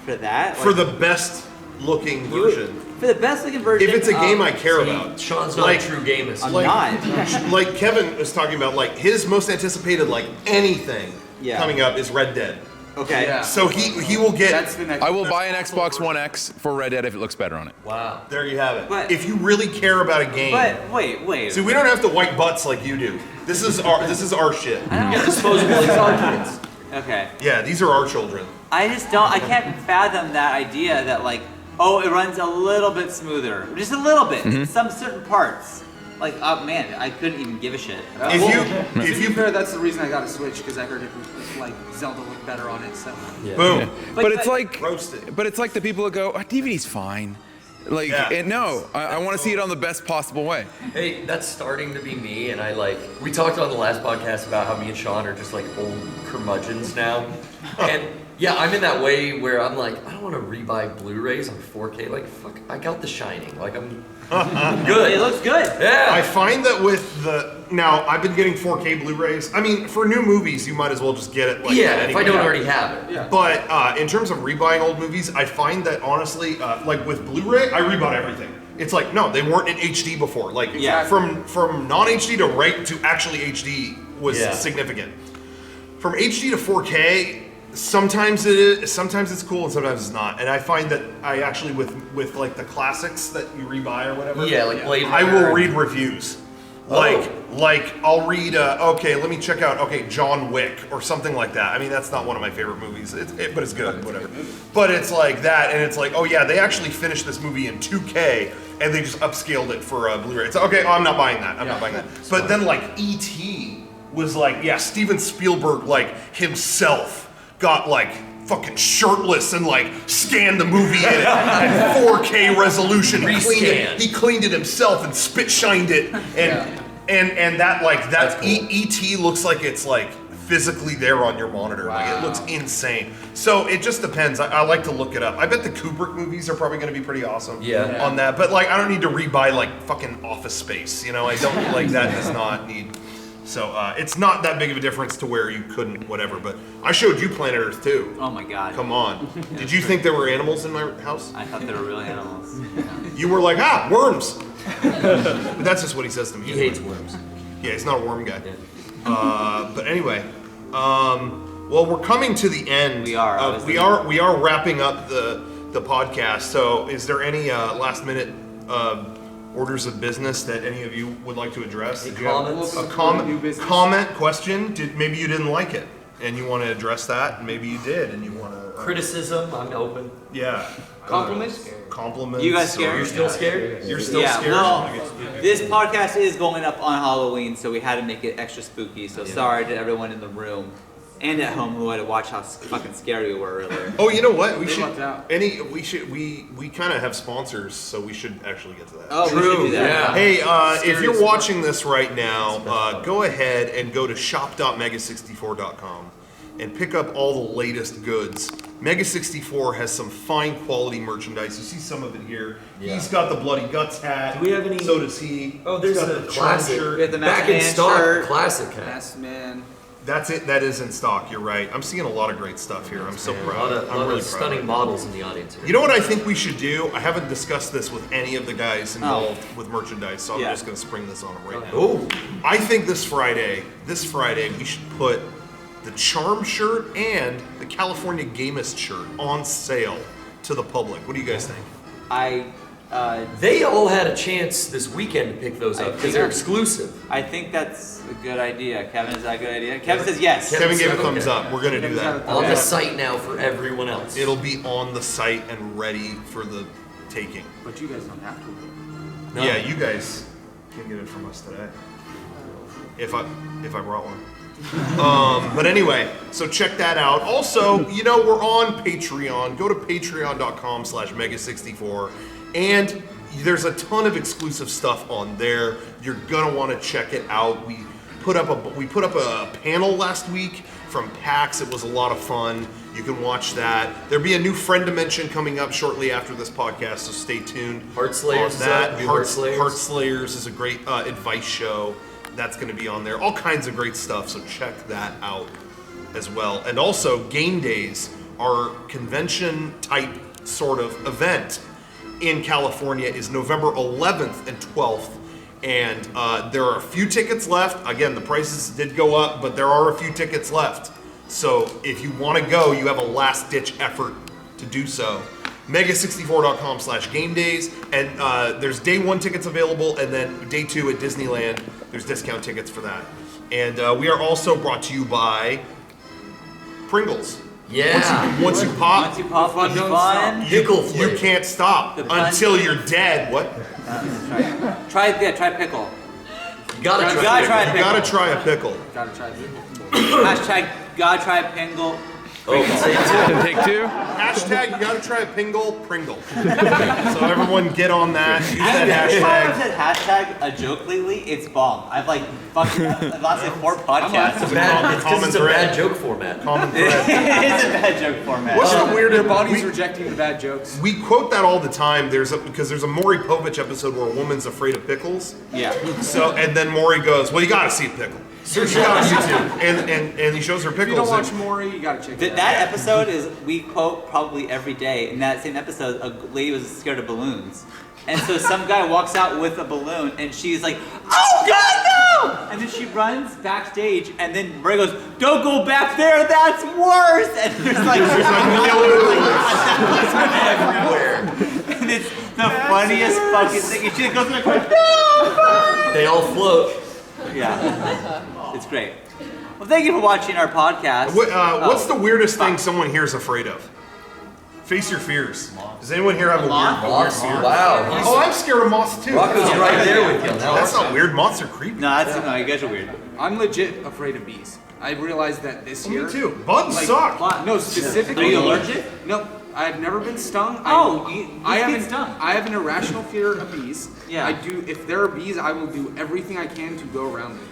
for that.
for
Like,
the best looking
you would-
version.
For the best looking version.
If it's a game I care about.
Sean's not
Like-
a true gamist.
I'm
like-
not.
Like Kevin was talking about, like his most anticipated like anything
Yeah.
coming up is Red Dead.
Okay.
Yeah.
So he will get.
That's the next.
I will buy an Xbox One X for Red Dead if it looks better on it.
Wow.
There you have it.
But-
if you really care about a game,
But wait.
see, we don't have to wipe butts like you do. This is our shit.
Disposable kids.
Okay.
Yeah, these are our children.
I just don't. I can't fathom that idea that like, oh, it runs a little bit smoother, just a little bit, some certain parts. Like, oh man, I couldn't even give a shit.
If
To
you
be fair, that's the reason I got a Switch because I heard it like Zelda looked better on it. So.
boom,
But it's like,
roasted.
but it's like the people that go, oh, DVD's fine. Like,
Yeah.
no, I want to see it on the best possible way.
Hey, that's starting to be me, and we talked on the last podcast about how me and Sean are just like old curmudgeons now. And Yeah, I'm in that way where I'm like, I don't want to rebuy Blu-rays on 4K. Like, fuck, I got The Shining. Like, I'm good.
It looks good.
Yeah.
I find that with now I've been getting 4K Blu-rays. I mean, for new movies, you might as well just get it. Like,
yeah, if
anyway.
I don't already have it.
Yeah.
But in terms of rebuying old movies, I find that honestly, like with Blu-ray, I rebought everything. It's like, no, they weren't in HD before. Like from non-HD to right to actually HD was significant. From HD to 4K, sometimes it's cool and sometimes it's not. And I find that I actually with like the classics that you rebuy or whatever.
Yeah, like Blade Runner.
I will read reviews. Like I'll read okay, let me check out John Wick or something like that. I mean, that's not one of my favorite movies, but it's good, whatever. But it's like that, and it's like, oh yeah, they actually finished this movie in 2K and they just upscaled it for Blu-ray. It's okay, I'm not buying that. I'm not buying that. But then like E.T. was like, yeah, Steven Spielberg like himself got like fucking shirtless and like scanned the movie in it at 4K resolution. He cleaned it himself and spit shined it, and that like that cool. ET looks like it's like physically there on your monitor. Wow. Like it looks insane. So it just depends. I like to look it up. I bet the Kubrick movies are probably going to be pretty awesome on that. But like I don't need to rebuy like fucking Office Space. You know, I don't like that does not need. So it's not that big of a difference to where you couldn't whatever. But I showed you Planet Earth too.
Oh my God.
Come on. Did you think there were animals in my house?
I thought they were real animals.
You were like, worms. But that's just what he says to me.
He hates worms.
Yeah, he's not a worm guy. But anyway, well, we're coming to the end.
We are.
We are wrapping up the podcast. So, is there any last minute orders of business that any of you would like to address?
Any comments?
A comment, question? Maybe you didn't like it and you want to address that, and maybe you did and you want to
criticism. I'm open.
Yeah.
Compliments.
You guys scared?
You're still scared?
You're still scared?
Well, this podcast is going up on Halloween, so we had to make it extra spooky. So sorry to everyone in the room and at home who had to watch how fucking scary we were earlier.
Oh, you know what? We kind of have sponsors, so we should actually get to that.
Oh, we should do that.
Yeah. Hey, if you're watching this right now, go ahead and go to shop.mega64.com and pick up all the latest goods. MEGA64 has some fine quality merchandise. You see some of it here. Yeah. He's got the Bloody Guts hat.
Do we have any?
So does he.
Oh, there's
got
a
the
classic
shirt.
We have the
back in stock
shirt.
classic hat.
Yes, man.
That's it. That is in stock. You're right. I'm seeing a lot of great stuff here. I'm so proud.
A lot of stunning models in the audience here.
You know what I think we should do? I haven't discussed this with any of the guys involved with merchandise, so I'm just going to spring this on them right now.
Oh,
I think this Friday, we should put the Charm shirt and the California Gamist shirt on sale to the public. What do you guys think?
They all had a chance this weekend to pick those up because they're exclusive.
I think that's a good idea. Kevin, is that a good idea? Kevin says yes.
Kevin gave a thumbs up. We're going to do that.
On the site now for everyone else.
It'll be on the site and ready for the taking.
But you guys don't have to.
No.
Yeah, you guys can get it from us today. If I brought one. But anyway, so check that out. Also, you know, we're on Patreon. Go to patreon.com/mega64 and there's a ton of exclusive stuff on there. You're gonna want to check it out. We put up a panel last week from PAX. It was a lot of fun. You can watch that. There'll be a new Friend Dimension coming up shortly after this podcast, so stay tuned.
Heart Slayers is up.
Heart Slayers is a great advice show. That's going to be on there. All kinds of great stuff, so check that out as well. And also, Game Days, our convention-type sort of event in California, is November 11th and 12th. And there are a few tickets left. Again, the prices did go up, but there are a few tickets left. So if you want to go, you have a last-ditch effort to do so. Mega64.com/game days, and there's day 1 tickets available, and then day 2 at Disneyland, there's discount tickets for that. And we are also brought to you by Pringles.
Yeah.
Once you pop,
fun.
you can't stop until you're dead. What?
Try pickle.
You gotta try
a pickle.
Gotta try it.
Hashtag gotta try pingle.
Oh, say
Take two.
Hashtag, you gotta try a Pringle. So everyone get on that. Use that
Every time I've
hashtag.
said hashtag a joke lately, it's bomb. I've like fucking lasted 4 podcasts.
It's bad. It's 'cause
Common
it's a
thread.
bad joke format.
Common
It
thread.
is a bad joke format.
What's the
Their
weirdest?
body's rejecting the bad jokes.
We quote that all the time. Because there's a Maury Povich episode where a woman's afraid of pickles.
Yeah.
So and then Maury goes, "Well, you gotta see a pickle." Search it on YouTube, and he shows her
If you
pickles.
don't watch
and-
Maury, you gotta check it out.
That episode is we quote probably every day. In that same episode, a lady was scared of balloons, and so some guy walks out with a balloon, and she's like, "Oh God, no!" And then she runs backstage, and then Ray goes, "Don't go back there, that's worse!" And there's like everywhere, and it's the funniest fucking thing. And she goes like, "No!"
They all float.
Yeah, it's great. Well, thank you for watching our podcast.
What's the weirdest thing someone here is afraid of? Face your fears. Does anyone here have a weird
Moths.
fear?
Wow.
Oh, I'm scared of moths too.
Rocco's right there with you.
That's not weird. Moths are creepy.
No, no, you guys are weird.
I'm legit afraid of bees. I realized that this year.
Me too. Bugs suck.
No, specifically.
Are you allergic?
No, I've never been stung.
Oh,
I
get
haven't
stung.
I have an irrational fear of bees.
Yeah.
I do. If there are bees, I will do everything I can to go around them.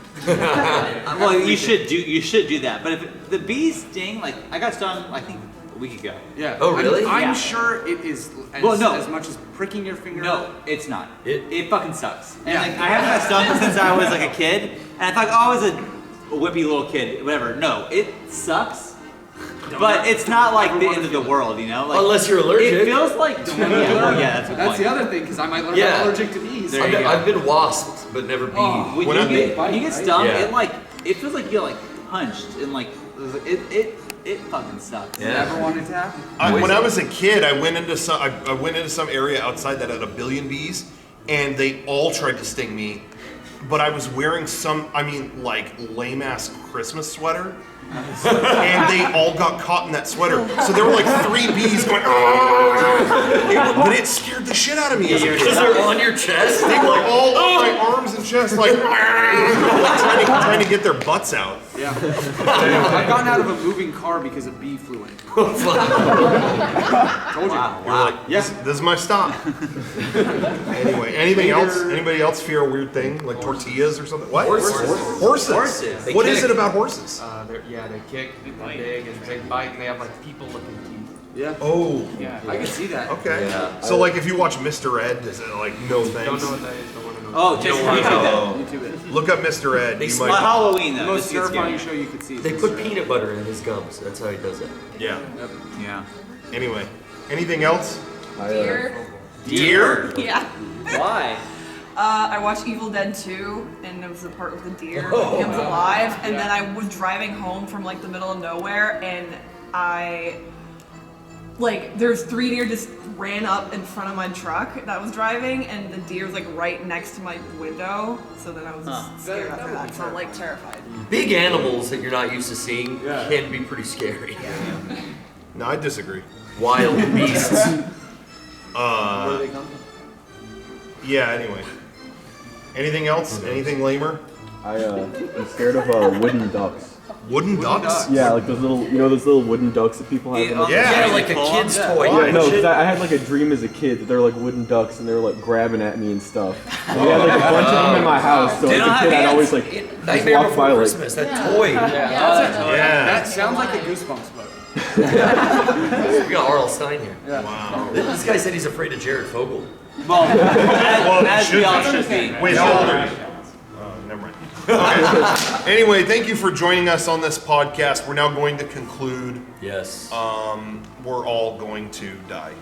Well, you should do that. But if the bees sting, like I got stung, I think a week ago.
Yeah.
Oh, really?
I'm
Yeah.
sure it is as,
Well, no.
as much as pricking your finger.
No, it's not.
It-
It fucking sucks. And
Yeah.
like I haven't got stung since I was like a kid, and I thought, oh, I was a whippy little kid, whatever. No, it sucks. But it's not like the end of the world, you know? Like,
Unless you're allergic.
It feels like that's a good
That's
point.
the other thing, because I might learn
Yeah.
I'm allergic to bees.
There you go.
I've been wasped, but never bee.
When
When
you
I-
get,
bite,
you get
right?
stung,
Yeah.
it feels like you get like punched and like it fucking sucks.
Yeah.
Never wanted to happen.
When I was a kid, I went into some area outside that had a billion bees, and they all tried to sting me. But I was wearing like lame ass Christmas sweater. And they all got caught in that sweater. So there were like 3 bees going, but it scared the shit out of me as a
Because
kid.
they're on your chest.
They were all on my arms and chest, like trying to get their butts out.
Yeah. I've gotten out of a moving car because a bee flew in. Told you.
Wow.
This is my stop. Anyway, anything else? Anybody else fear a weird thing like tortillas or something? What? Horses.
Horses.
What is it about horses?
They kick, they're big, and they bite, and they have like people-looking teeth. Yeah.
Oh.
Yeah, I can see that.
Okay.
Yeah.
So like if you watch Mr. Ed, is it like no thanks?
Don't know what that is. Don't want to know.
Oh, just YouTube
YouTube it.
Look up Mr. Ed. You
that. On
might.
Halloween
The
though.
most
this gets
terrifying
scary.
show you could see. is
They
Mr.
put
Ed.
peanut butter in his gums. That's how he does it.
Yeah.
Yeah.
Anyway, anything else?
Deer.
Deer?
Yeah.
Why?
I watched Evil Dead 2, and it was the part with the deer that comes alive. And then I was driving home from like the middle of nowhere, and there's 3 deer just ran up in front of my truck that I was driving, and the deer was like right next to my window. So then I was just scared after that. So I'm like terrified.
Big animals that you're not used to seeing can be pretty scary.
No, I disagree.
Wild beasts.
Where do they come from?
Yeah. Anyway. Anything else? Anything lamer?
I'm scared of wooden ducks.
Wooden ducks?
Yeah, like those little, those little wooden ducks that people have. in their-
Yeah.
Yeah, like a kid's toy.
Yeah, no, because I had like a dream as a kid that they're like wooden ducks and they were like grabbing at me and stuff. And we had like a bunch of them in my house, so
They
as
don't
a
have
kid I'd
hands.
always like just
Nightmare
walk by
Before
like.
Christmas, that toy.
Yeah.
That sounds like a Goosebumps book.
We got R.L. Stein here.
Wow.
This guy said he's afraid of Jared Fogle.
Well, as
should
we all
be.
should be.
Wait, how old are you? Never mind. Okay. Anyway, thank you for joining us on this podcast. We're now going to conclude.
Yes.
We're all going to die.